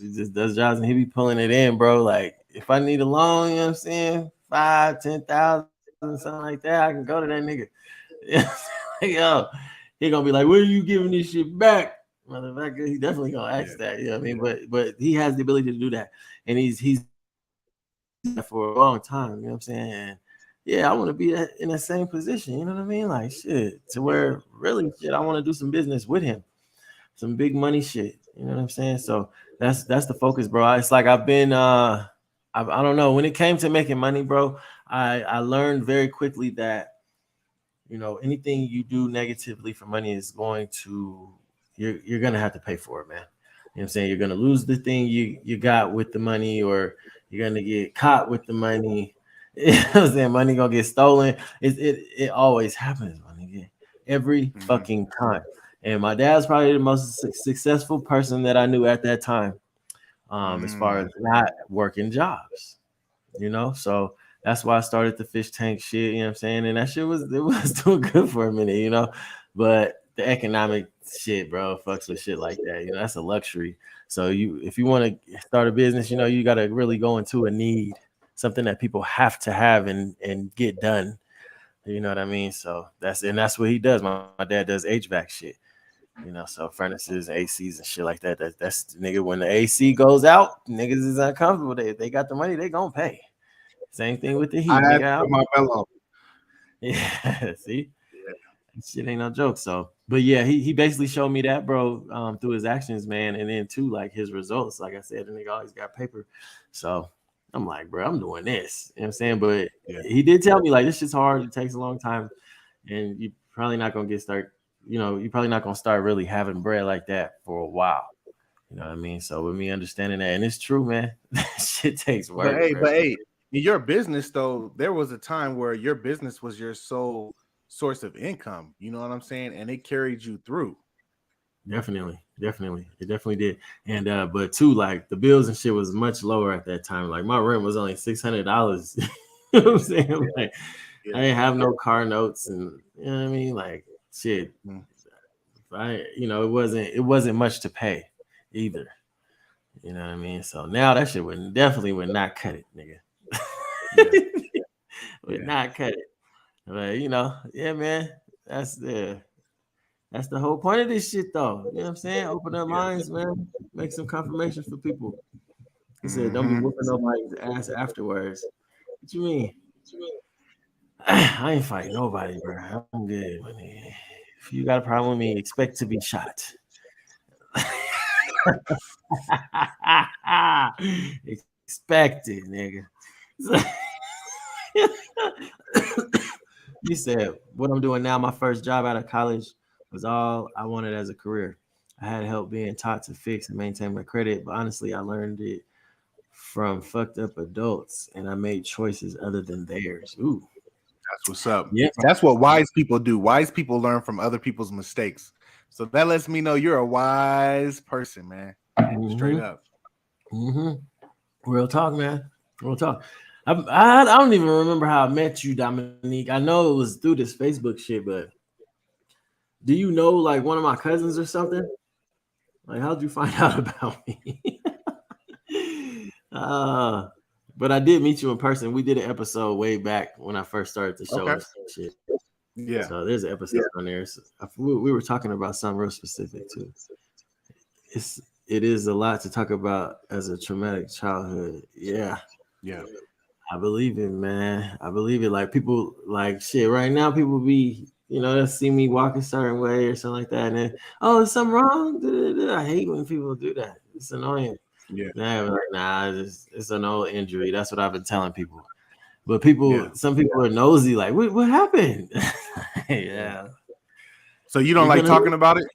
Speaker 2: He just does jobs and he be pulling it in, bro. Like if I need a loan, you know what I'm saying? 5,000, 10,000, something like that, I can go to that nigga. Like, yo, he gonna be like, "When are you giving this shit back?" Motherfucker, he definitely gonna ask that, you know what I mean? But he has the ability to do that, and he's for a long time, you know what I'm saying? And yeah, I want to be in that same position, you know what I mean? Like shit, to where really shit, I want to do some business with him, some big money shit, you know what I'm saying? So that's the focus, bro. It's like I've been I don't know, when it came to making money, bro, I learned very quickly that you know anything you do negatively for money is going to you're gonna have to pay for it, man. You know what I'm saying? You're gonna lose the thing you got with the money, or you're gonna get caught with the money. You know what I'm saying? Money gonna get stolen. It always happens, money. Every fucking time. And my dad's probably the most successful person that I knew at that time, as far as not working jobs, you know. So that's why I started the fish tank shit, you know what I'm saying? And that shit was doing good for a minute, you know. But the economic shit, bro, fucks with shit like that. You know, that's a luxury. So if you want to start a business, you know, you gotta really go into a need, something that people have to have and get done. You know what I mean? So that's what he does. My dad does HVAC shit. You know, so furnaces, ACs, and shit like that. That's the nigga. When the AC goes out, niggas is uncomfortable. They got the money, they gonna pay. Same thing with the heat.
Speaker 3: I had to put my bell on.
Speaker 2: Yeah, see, shit ain't no joke. So, but yeah, he basically showed me that, bro, through his actions, man, and then too, like his results. Like I said, the nigga always got paper. So I'm like, bro, I'm doing this. You know what I'm saying? But he did tell me like this shit's hard. It takes a long time, and you probably not gonna you're probably not gonna start really having bread like that for a while. You know what I mean? So with me understanding that, and it's true, man, that shit takes work.
Speaker 3: But hey, in your business though, there was a time where your business was your sole source of income. You know what I'm saying? And it carried you through.
Speaker 2: Definitely. It definitely did. And but too, like the bills and shit was much lower at that time. Like my rent was only $600. You know what I'm saying? Like I didn't have no car notes, and you know what I mean? Like shit. It wasn't much to pay either. You know what I mean? So now that shit would not cut it, nigga. Would not cut it. But you know, yeah, man. That's the whole point of this shit, though. You know what I'm saying? Open their minds, man. Make some confirmations for people. He said, "Don't be whooping nobody's ass afterwards." What you mean? I ain't fighting nobody, bro. I'm good, man. If you got a problem with me, expect to be shot. Expect it, nigga. He said, "What I'm doing now, my first job out of college, was all I wanted as a career. I had help being taught to fix and maintain my credit, but honestly, I learned it from fucked up adults, and I made choices other than theirs." Ooh,
Speaker 3: that's what's up.
Speaker 2: Yeah,
Speaker 3: that's what wise people do. Wise people learn from other people's mistakes. So that lets me know you're a wise person, man. Straight up.
Speaker 2: Real talk, man. Real talk. I don't even remember how I met you, Dominique. I know it was through this Facebook shit, but do you know like one of my cousins or something? Like, how'd you find out about me? But I did meet you in person. We did an episode way back when I first started the show.
Speaker 3: Okay.
Speaker 2: Shit.
Speaker 3: Yeah.
Speaker 2: So there's an episode on there. So we were talking about something real specific too. It is a lot to talk about as a traumatic childhood. Yeah.
Speaker 3: Yeah.
Speaker 2: I believe it, man. I believe it. Like people, like shit. Right now, people be, they'll see me walk a certain way or something like that, and then, oh, is something wrong? I hate when people do that. It's annoying.
Speaker 3: Yeah.
Speaker 2: Nah, like, nah, it's an old injury. That's what I've been telling people. But some people are nosy. Like, what happened? Yeah.
Speaker 3: So you don't like talking about it?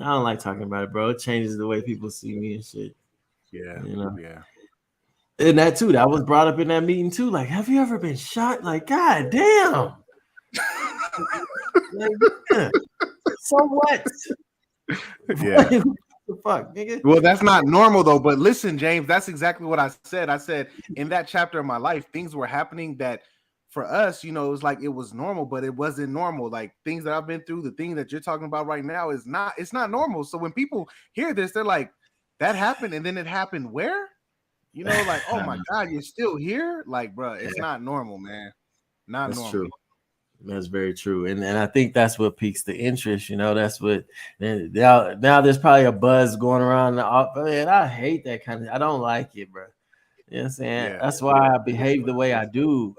Speaker 2: I don't like talking about it, bro. It changes the way people see me and shit.
Speaker 3: Yeah. Yeah.
Speaker 2: And that too, that was brought up in that meeting too. Like, have you ever been shot? Like, god damn. Like, yeah. So what?
Speaker 3: Yeah.
Speaker 2: What the fuck, nigga?
Speaker 3: Well, that's not normal though. But listen, James, that's exactly what I said. I said in that chapter of my life, things were happening that for us, it was like it was normal, but it wasn't normal. Like things that I've been through, the thing that you're talking about right now it's not normal. So when people hear this, they're like, that happened, and then it happened where? Like, oh my God, you're still here? Like, bro, it's not normal, man. Not
Speaker 2: that's
Speaker 3: normal.
Speaker 2: True. That's very true. And I think that's what piques the interest, that's what now there's probably a buzz going around man, I hate that kind of, I don't like it, bro. You know what I'm saying?
Speaker 3: Yeah.
Speaker 2: That's why I behave the way I do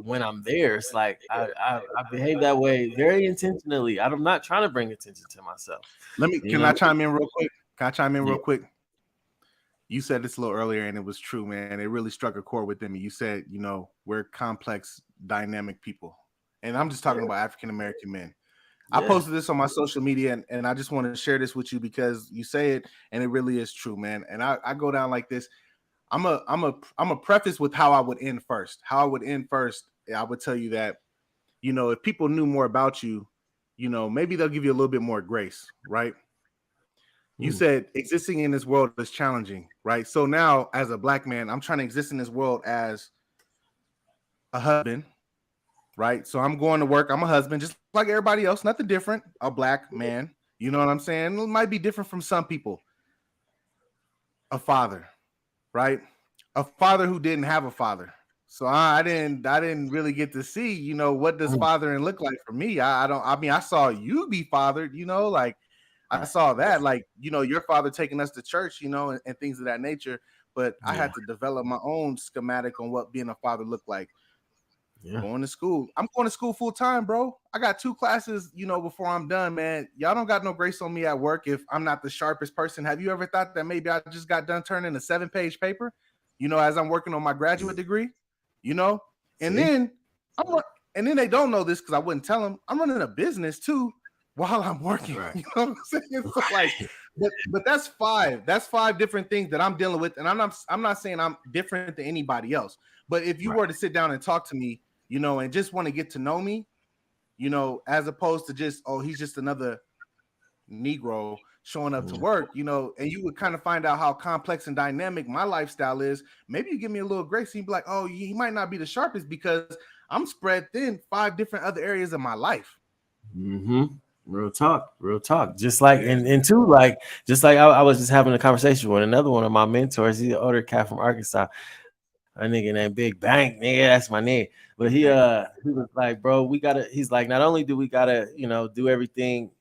Speaker 2: when I'm there. It's like I behave that way very intentionally. I'm not trying to bring attention to myself.
Speaker 3: Can I chime in real quick? Real quick? You said this a little earlier, and it was true, man. It really struck a chord within me. You said, we're complex, dynamic people. And I'm just talking about African-American men. Yeah. I posted this on my social media, and I just want to share this with you because you say it, and it really is true, man. And I go down like this. I'm a preface with how I would end first. I would tell you that, if people knew more about you, maybe they'll give you a little bit more grace, right? You said existing in this world is challenging, right? So now as a black man, I'm trying to exist in this world as a husband, right? So I'm going to work. I'm a husband, just like everybody else, nothing different. A black man, you know what I'm saying? It might be different from some people. A father, right? A father who didn't have a father. So I didn't really get to see, what does fathering look like for me? I saw you be fathered, like I saw that, like, your father taking us to church, and things of that nature. But I had to develop my own schematic on what being a father looked like. Yeah. Going to school. I'm going to school full time, bro. I got 2 classes, before I'm done, man. Y'all don't got no grace on me at work if I'm not the sharpest person. Have you ever thought that maybe I just got done turning a 7-page paper, as I'm working on my graduate degree, and then they don't know this because I wouldn't tell them. I'm running a business too while I'm working. Right. You know what I'm saying? So like, but that's 5. That's 5 different things that I'm dealing with, and I'm not saying I'm different than anybody else. But if you were to sit down and talk to me, and just want to get to know me, as opposed to just, oh, he's just another Negro showing up to work, and you would kind of find out how complex and dynamic my lifestyle is. Maybe you give me a little grace and you'd be like, oh, he might not be the sharpest because I'm spread thin 5 different other areas of my life.
Speaker 2: Mm-hmm. Real talk. Just like, and too, like, just like I was just having a conversation with another one of my mentors. He's an older cat from Arkansas. A nigga named Big Bank, nigga, that's my name. But he was like, bro, he's like, not only do we gotta, do everything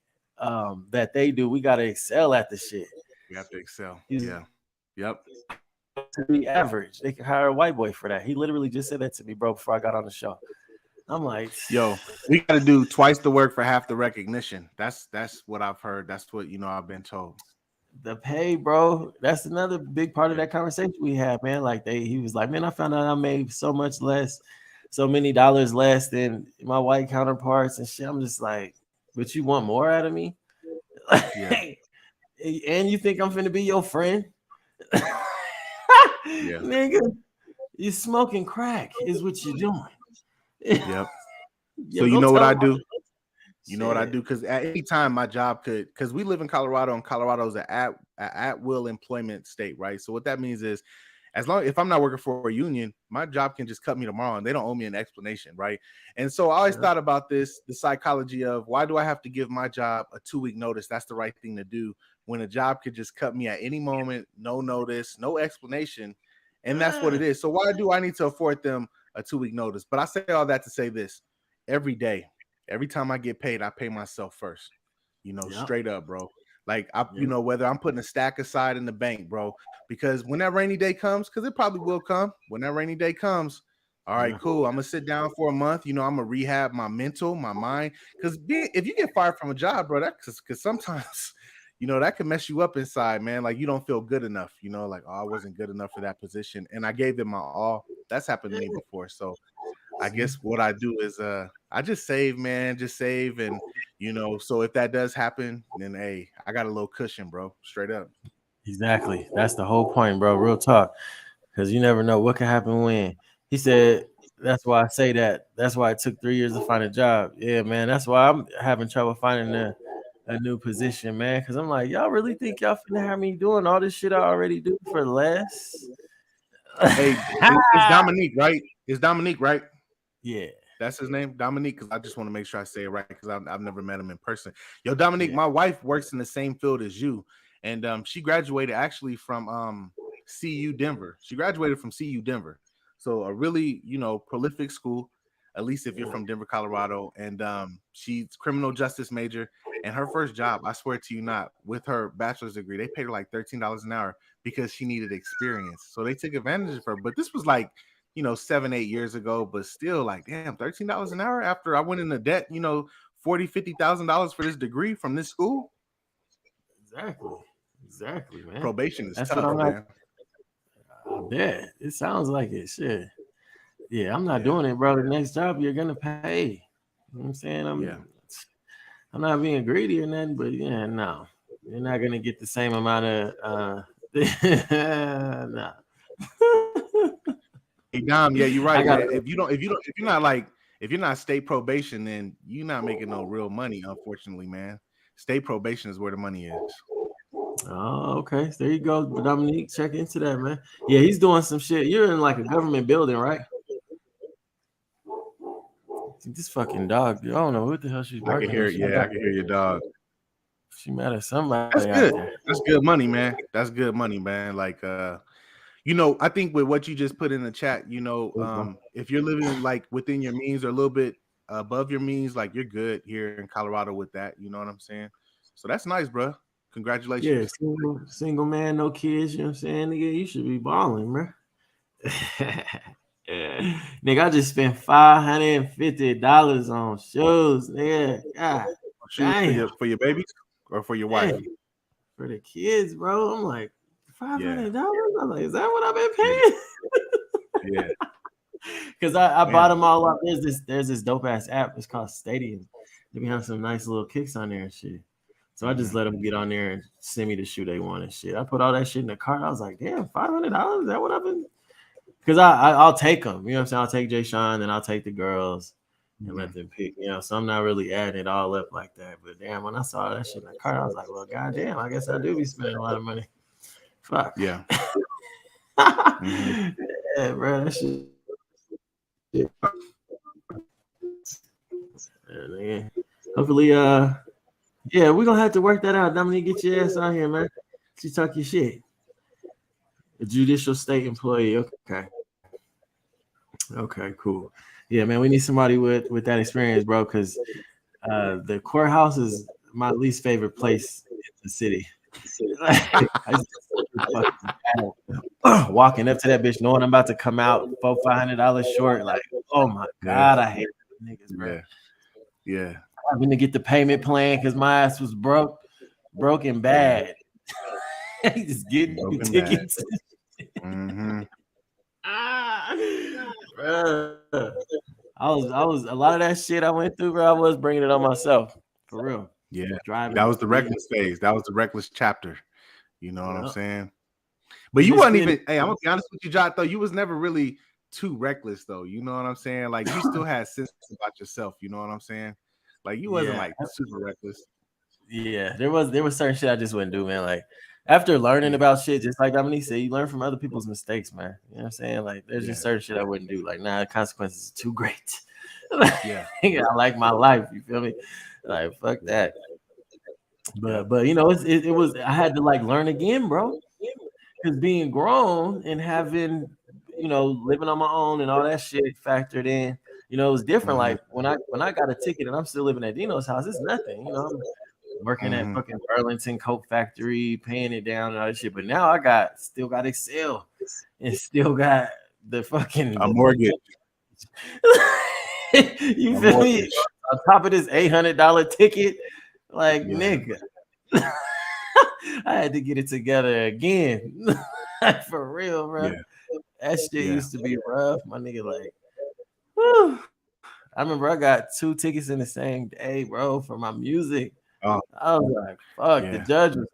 Speaker 2: that they do, we gotta excel at the shit.
Speaker 3: We have to excel. Yep.
Speaker 2: To be average. They can hire a white boy for that. He literally just said that to me, bro, before I got on the show. I'm like,
Speaker 3: yo, we got to do twice the work for half the recognition. That's what I've heard. That's what, I've been told.
Speaker 2: The pay, bro. That's another big part of that conversation we had, man. Like he was like, man, I found out I made so many dollars less than my white counterparts and shit. I'm just like, but you want more out of me? Yeah. And you think I'm finna be your friend? Nigga, you smoking crack is what you're doing.
Speaker 3: Yep. So you know what I do? You know what I do? Because at any time my job could, because we live in Colorado, and Colorado is an at-will employment state, right? So what that means is, if I'm not working for a union, my job can just cut me tomorrow and they don't owe me an explanation, right? And so I always thought about the psychology of, why do I have to give my job a 2-week notice? That's the right thing to do when a job could just cut me at any moment, no notice, no explanation. And that's what it is. So why do I need to afford them a 2-week notice? But I say all that to say this: every day Every time I get paid, I pay myself first.
Speaker 2: Yep.
Speaker 3: Straight up, bro. Like
Speaker 2: Yep.
Speaker 3: whether I'm putting a stack aside in the bank, bro, because when that rainy day comes, because it probably will come, when that rainy day comes, all right,
Speaker 2: Yeah.
Speaker 3: cool. I'm gonna sit down for a month. I'm gonna rehab my mental, my mind, because if you get fired from a job, bro, because sometimes, that can mess you up inside, man. Like you don't feel good enough. Like I wasn't good enough for that position, and I gave it my all. That's happened to me before, so. I guess what I do is I just save, man, just save, and so if that does happen, then hey, I got a little cushion, bro, straight up.
Speaker 2: Exactly. That's the whole point, bro. Real talk. Because you never know what can happen when. He said, that's why I say that. That's why it took 3 years to find a job. Yeah, man. That's why I'm having trouble finding a new position, man. Because I'm like, y'all really think y'all finna have me doing all this shit I already do for less?
Speaker 3: Hey, it's Dominique, right? It's Dominique, right?
Speaker 2: Yeah.
Speaker 3: That's his name, Dominique, because I just want to make sure I say it right because I've never met him in person. Yo, Dominique, my wife works in the same field as you, and she graduated actually from CU Denver. She graduated from CU Denver, so a really prolific school, at least if you're from Denver, Colorado. And she's criminal justice major, and her first job, I swear to you not, with her bachelor's degree, they paid her like $13 an hour because she needed experience. So they took advantage of her. But this was like 7-8 years ago, but still like, damn, $13 an hour after I went into debt, $40,000-$50,000 for this degree from this school.
Speaker 2: Exactly, man.
Speaker 3: Probation is
Speaker 2: That's
Speaker 3: tough,
Speaker 2: what I'm
Speaker 3: man.
Speaker 2: I bet. It sounds like it. Shit. Yeah, I'm not doing it, bro. The next job you're gonna pay. You know what I'm saying? I'm not being greedy or nothing, but yeah, no. You're not gonna get the same amount of nah.
Speaker 3: Hey Dom, yeah, you're right, man. If you're not state probation, then you're not making no real money, unfortunately, man. State probation is where the money is.
Speaker 2: Oh, okay. There you go, Dominique. Check into that, man. Yeah, he's doing some shit. You're in like a government building, right? This fucking dog, dude. I don't know what the hell she's barking.
Speaker 3: I can hear it. Yeah, I can hear your dog.
Speaker 2: She mad at somebody.
Speaker 3: That's good.
Speaker 2: Out there.
Speaker 3: That's good money, man. That's good money, man. Like I think with what you just put in the chat, if you're living like within your means or a little bit above your means, like you're good here in Colorado with that. You know what I'm saying? So that's nice, bro. Congratulations.
Speaker 2: Yeah, single man, no kids. You know what I'm saying? Nigga, you should be balling, bro. Nigga, I just spent $550 on shoes. Nigga, God,
Speaker 3: shoes for your babies or for your wife?
Speaker 2: For the kids, bro. I'm like, $500. I'm like, is that what I've been paying?
Speaker 3: Yeah.
Speaker 2: Because I bought them all up. There's this dope ass app. It's called Stadium. They be having some nice little kicks on there and shit. So I just let them get on there and send me the shoe they want and shit. I put all that shit in the cart. I was like, damn, $500? Is that what I've been? Because I'll take them. You know what I'm saying? I'll take Jay Sean and I'll take the girls and let them pick. So I'm not really adding it all up like that. But damn, when I saw that shit in the cart, I was like, well, goddamn, I guess I do be spending a lot of money. Fuck.
Speaker 3: Yeah.
Speaker 2: Yeah, bro, that shit. Yeah, hopefully, yeah, we're gonna have to work that out. Dominique, get your ass on here, man. She talk your shit. A judicial state employee. Okay, cool. Yeah, man, we need somebody with that experience, bro, because the courthouse is my least favorite place in the city. Walking up to that bitch knowing I'm about to come out $400-$500 short, like, oh my god, I hate niggas, bro.
Speaker 3: Yeah.
Speaker 2: Having to get the payment plan because my ass was broken bad. Just getting tickets. Bro. I was a lot of that shit I went through, bro. I was bringing it on myself, for real.
Speaker 3: Yeah,
Speaker 2: driving.
Speaker 3: That was the reckless phase. That was the reckless chapter. You know what I'm saying? But you wasn't even. Hey, I'm gonna be honest with you, Jot. Though you was never really too reckless, though. You know what I'm saying? Like you still had sense about yourself. You know what I'm saying? Like you wasn't like super reckless.
Speaker 2: Yeah, there was certain shit I just wouldn't do, man. Like after learning about shit, just like Dominique said, you learn from other people's mistakes, man. You know what I'm saying? Like there's just certain shit I wouldn't do. Like the consequences are too great. I like my life. You feel me? Like fuck that. But you know, it was I had to like learn again, bro. Because being grown and having, living on my own and all that shit factored in, You know, it was different. Like when I got a ticket and I'm still living at Dino's house, it's nothing. You know, I'm working at fucking Burlington Coat Factory, paying it down and all that shit. But now I still got Excel and still got the fucking
Speaker 3: a mortgage.
Speaker 2: You feel me? On top of this $800 ticket, like nigga, I had to get it together again. For real, bro. That shit used to be rough, my nigga. Like, whew. I remember I got 2 tickets in the same day, bro, for my music. I was like, fuck, the judge was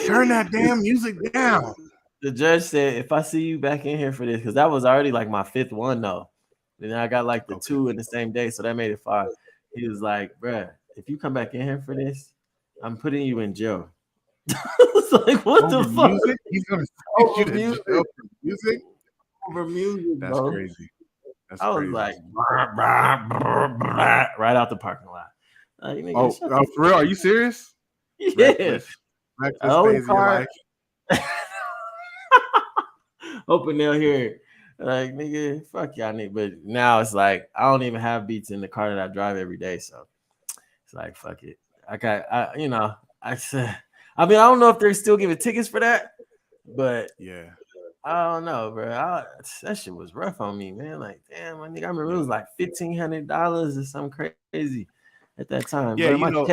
Speaker 3: turn that damn music down.
Speaker 2: The judge said, if I see you back in here for this, because that was already like my 5th one, though. Then I got like the 2 in the same day, so that made it 5. He was like, bruh, if you come back in here for this, I'm putting you in jail. It's like, what the fuck?
Speaker 3: Music? He's gonna send you to jail for music?
Speaker 2: Over music,
Speaker 3: that's
Speaker 2: bro.
Speaker 3: Crazy.
Speaker 2: I was like, right out the parking lot. Like, nigga,
Speaker 3: for real? Are you serious?
Speaker 2: Yeah.
Speaker 3: Reckless car.
Speaker 2: Hoping they'll hear it. Like, nigga, fuck y'all nigga. But now it's like I don't even have beats in the car that I drive every day. So it's like, fuck it. I mean, I don't know if they're still giving tickets for that, but I don't know, bro. That shit was rough on me, man. Like, damn, my nigga, I remember it was like $1,500 or something crazy at that time.
Speaker 3: Yeah,
Speaker 2: bro.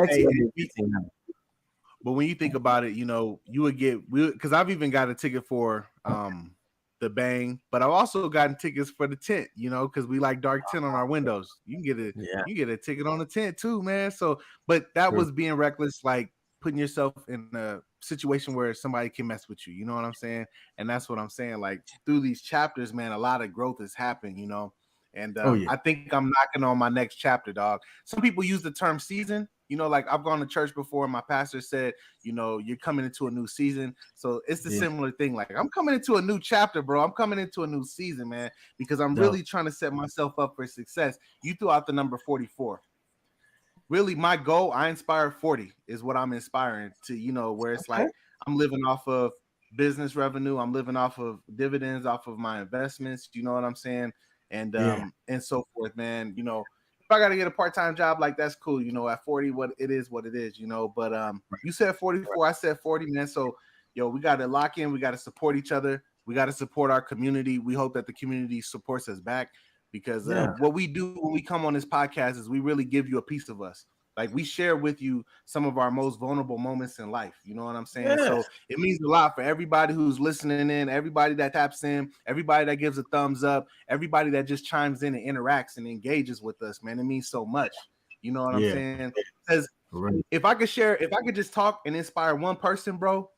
Speaker 3: But when you think about it, you know, you would get because I've even got a ticket for the Bang, but I've also gotten tickets for the tent, you know, because we like dark tint on our windows. You can get a ticket on the tent too, man. So, but that was being reckless, like putting yourself in a situation where somebody can mess with you. You know what I'm saying? And that's what I'm saying. Like through these chapters, man, a lot of growth has happened, you know. And I think I'm knocking on my next chapter, dog. Some people use the term season. You know, like I've gone to church before and my pastor said, you know, you're coming into a new season. So it's the similar thing. Like I'm coming into a new chapter, bro. I'm coming into a new season, man, because I'm really trying to set myself up for success. You threw out the number 44. Really, my goal, I inspire 40 is what I'm inspiring to, you know, where it's like I'm living off of business revenue. I'm living off of dividends, off of my investments. You know what I'm saying? And so forth, man. You know, if I got to get a part-time job, like that's cool. You know, at 40, what it is, you know. But you said 44, I said 40, man. So, yo, we got to lock in. We got to support each other. We got to support our community. We hope that the community supports us back because what we do when we come on this podcast is we really give you a piece of us. Like we share with you some of our most vulnerable moments in life. You know what I'm saying? So it means a lot for everybody who's listening in, everybody that taps in, everybody that gives a thumbs up, everybody that just chimes in and interacts and engages with us, man. It means so much. You know what I'm saying? Because if I could just talk and inspire one person, bro,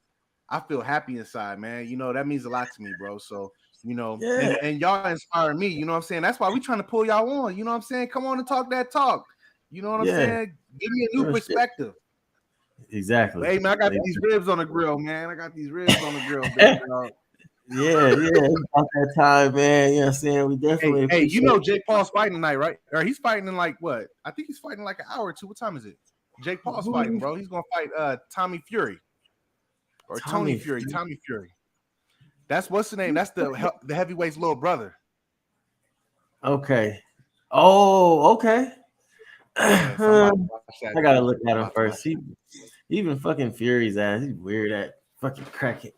Speaker 3: I feel happy inside, man. You know, that means a lot to me, bro. So, you know, and y'all inspire me. You know what I'm saying? That's why we trying to pull y'all on. You know what I'm saying? Come on and talk that talk. You know what I'm saying? Give me a new perspective.
Speaker 2: Exactly.
Speaker 3: Hey, man, I got these ribs on the grill, man. I got these ribs on the grill, baby, dog.
Speaker 2: About that time, man. You know what I'm saying? We definitely.
Speaker 3: Hey, you know Jake Paul's fighting tonight, right? Or he's fighting in like what? I think he's fighting like an hour or two. What time is it? Jake Paul's fighting, bro. He's gonna fight Tommy Fury or Tony Fury. Tommy Fury. That's what's the name? That's the heavyweight's little brother.
Speaker 2: Okay. Oh, okay. I gotta look at him first. He even fucking Fury's ass. He's weird at fucking crackhead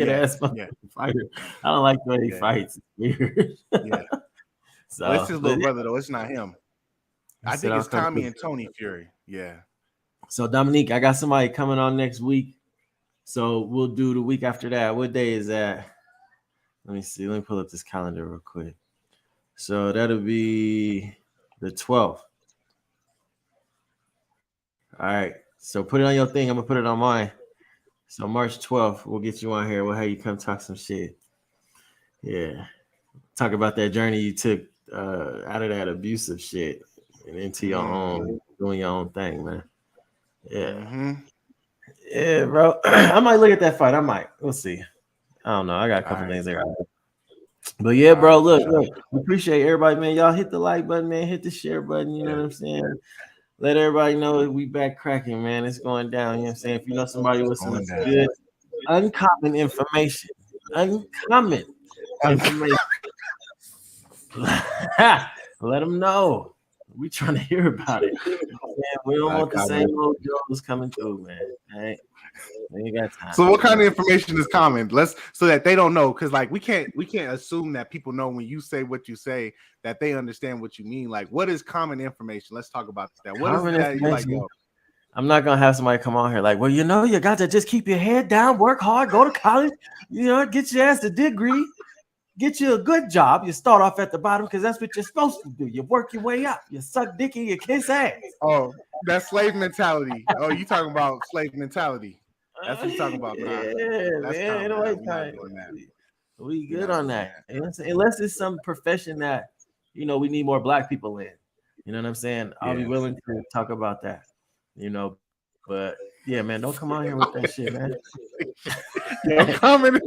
Speaker 2: ass fucking fighter. I don't like the way he fights. It's weird. So
Speaker 3: it's his little brother though. It's not him. I think it's Tommy and Tony Fury. Yeah.
Speaker 2: So Dominique, I got somebody coming on next week. So we'll do the week after that. What day is that? Let me see. Let me pull up this calendar real quick. So that'll be the 12th. All right. So put it on your thing. I'm gonna put it on mine. So March 12th, we'll get you on here. We'll have you come talk some shit. Yeah. Talk about that journey you took out of that abusive shit and into your own, doing your own thing, man. Yeah. Yeah, bro. I might look at that fight. I might. We'll see. I don't know. I got a couple things there. But yeah, bro, look, we appreciate everybody, man. Y'all hit the like button, man. Hit the share button. You know what I'm saying? Let everybody know that we back cracking, man. It's going down. You know what I'm saying? If you know somebody with some good, uncommon information, uncommon information. Let them know. We trying to hear about it. Man, we don't want the same old Joes coming through, man. All right? We ain't got time.
Speaker 3: So what kind of information is common? So that they don't know, because like we can't assume that people know when you say what you say that they understand what you mean. Like, what is common information? Let's talk about that. What is that? You're like, yo,
Speaker 2: I'm not gonna have somebody come on here like, well, you know, you got to just keep your head down, work hard, go to college, you know, get your ass a degree, get you a good job. You start off at the bottom because that's what you're supposed to do. You work your way up. You suck dick and you kiss ass.
Speaker 3: Oh, that's slave mentality. Oh, you talking about slave mentality? That's what you're talking about. Nah,
Speaker 2: Yeah, man. We good on that. Unless it's some profession that, you know, we need more black people in. You know what I'm saying? I'll be willing to talk about that. You know, but yeah, man, don't come on here with that shit, man.
Speaker 3: Don't come in.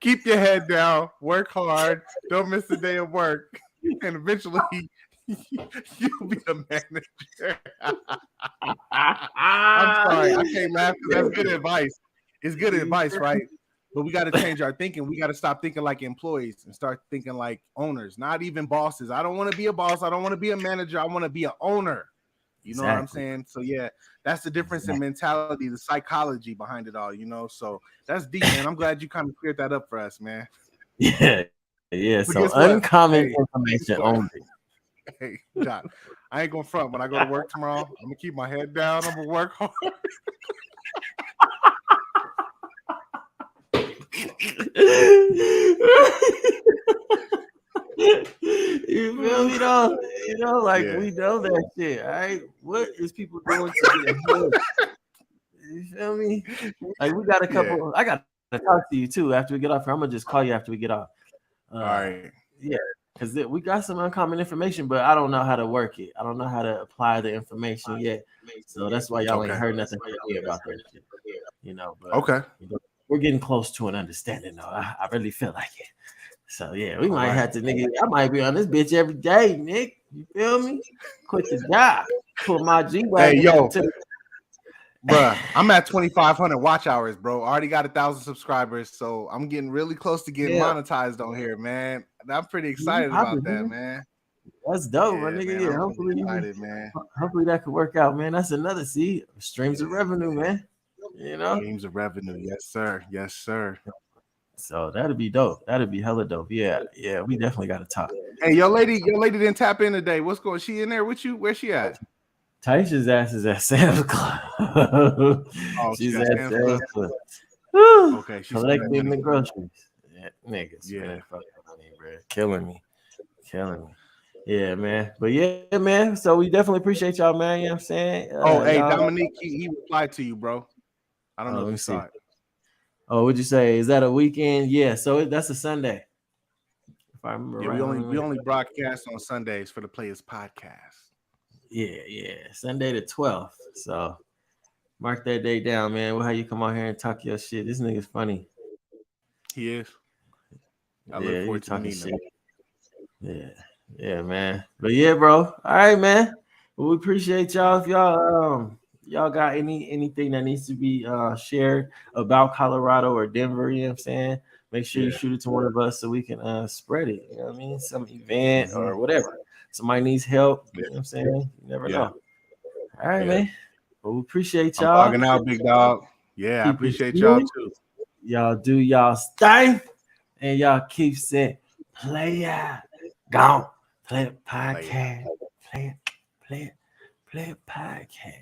Speaker 3: Keep your head down. Work hard. Don't miss a day of work, and eventually you'll be a manager. I'm sorry, I can't laugh because that's good advice. It's good advice, right? But we got to change our thinking. We got to stop thinking like employees and start thinking like owners, not even bosses. I don't want to be a boss. I don't want to be a manager. I want to be an owner. You know what I'm saying? So yeah, that's the difference in mentality, the psychology behind it all, you know. So that's deep, man. I'm glad you kind of cleared that up for us, man.
Speaker 2: Yeah. So uncommon information only.
Speaker 3: Hey, John, I ain't gonna front. When I go to work tomorrow, I'm gonna keep my head down. I'm gonna work hard.
Speaker 2: You feel me though? You know, like we know that shit. All right, what is people doing to get ahead? You feel me? Like we got a couple. I got to talk to you too after we get off here. I'm gonna just call you after we get off.
Speaker 3: All right.
Speaker 2: Yeah, because we got some uncommon information, but I don't know how to work it. I don't know how to apply the information yet. So that's why y'all ain't heard nothing from me about that shit. You know. But, you know, we're getting close to an understanding, though. I really feel like it. So yeah, we might have to, nigga. I might be on this bitch every day, Nick. You feel me? Quit the job. Put my G-Wagon.
Speaker 3: Hey, yo, bruh, I'm at 2,500 watch hours, bro. I already got 1,000 subscribers, so I'm getting really close to getting monetized on here, man. I'm pretty excited about that, man.
Speaker 2: That's dope, my nigga.
Speaker 3: Man,
Speaker 2: yeah, hopefully,
Speaker 3: excited, man.
Speaker 2: Hopefully that could work out, man. That's another streams of revenue, man. You know,
Speaker 3: streams of revenue, yes, sir, yes, sir.
Speaker 2: So that'd be dope. That'd be hella dope. Yeah, we definitely got to talk.
Speaker 3: Hey, your lady didn't tap in today. What's going? She in there with you? Where's she at?
Speaker 2: Taisha's ass is at Sam's Club.
Speaker 3: Oh,
Speaker 2: she's at Sam's Club.
Speaker 3: Okay, she's
Speaker 2: collecting the groceries. Yeah, niggas. Man, fucking money, bro. Killing me. Yeah, man. But yeah, man. So we definitely appreciate y'all, man. You know what I'm saying?
Speaker 3: Hey, Dominique, he replied to you, bro. I don't know if you saw it.
Speaker 2: Oh, what'd you say? Is that a weekend? Yeah, so that's a Sunday. If I remember right.
Speaker 3: We only broadcast on Sundays for the Players Podcast.
Speaker 2: Yeah. Sunday the 12th. So mark that day down, man. Well, how you come out here and talk your shit? This nigga's funny.
Speaker 3: He is. I look forward to meeting him.
Speaker 2: Yeah, man. But yeah, bro. All right, man. Well, we appreciate y'all. If y'all got anything that needs to be shared about Colorado or Denver, you know what I'm saying? Make sure you shoot it to one of us so we can spread it. You know what I mean? Some event or whatever. Somebody needs help. You know what I'm saying? You never know. All right, man. Well, we appreciate y'all.
Speaker 3: I'm logging out, big dog. Yeah, I appreciate y'all too.
Speaker 2: Y'all do y'all thing. And y'all keep saying, player, gone. Play it podcast. Play it podcast.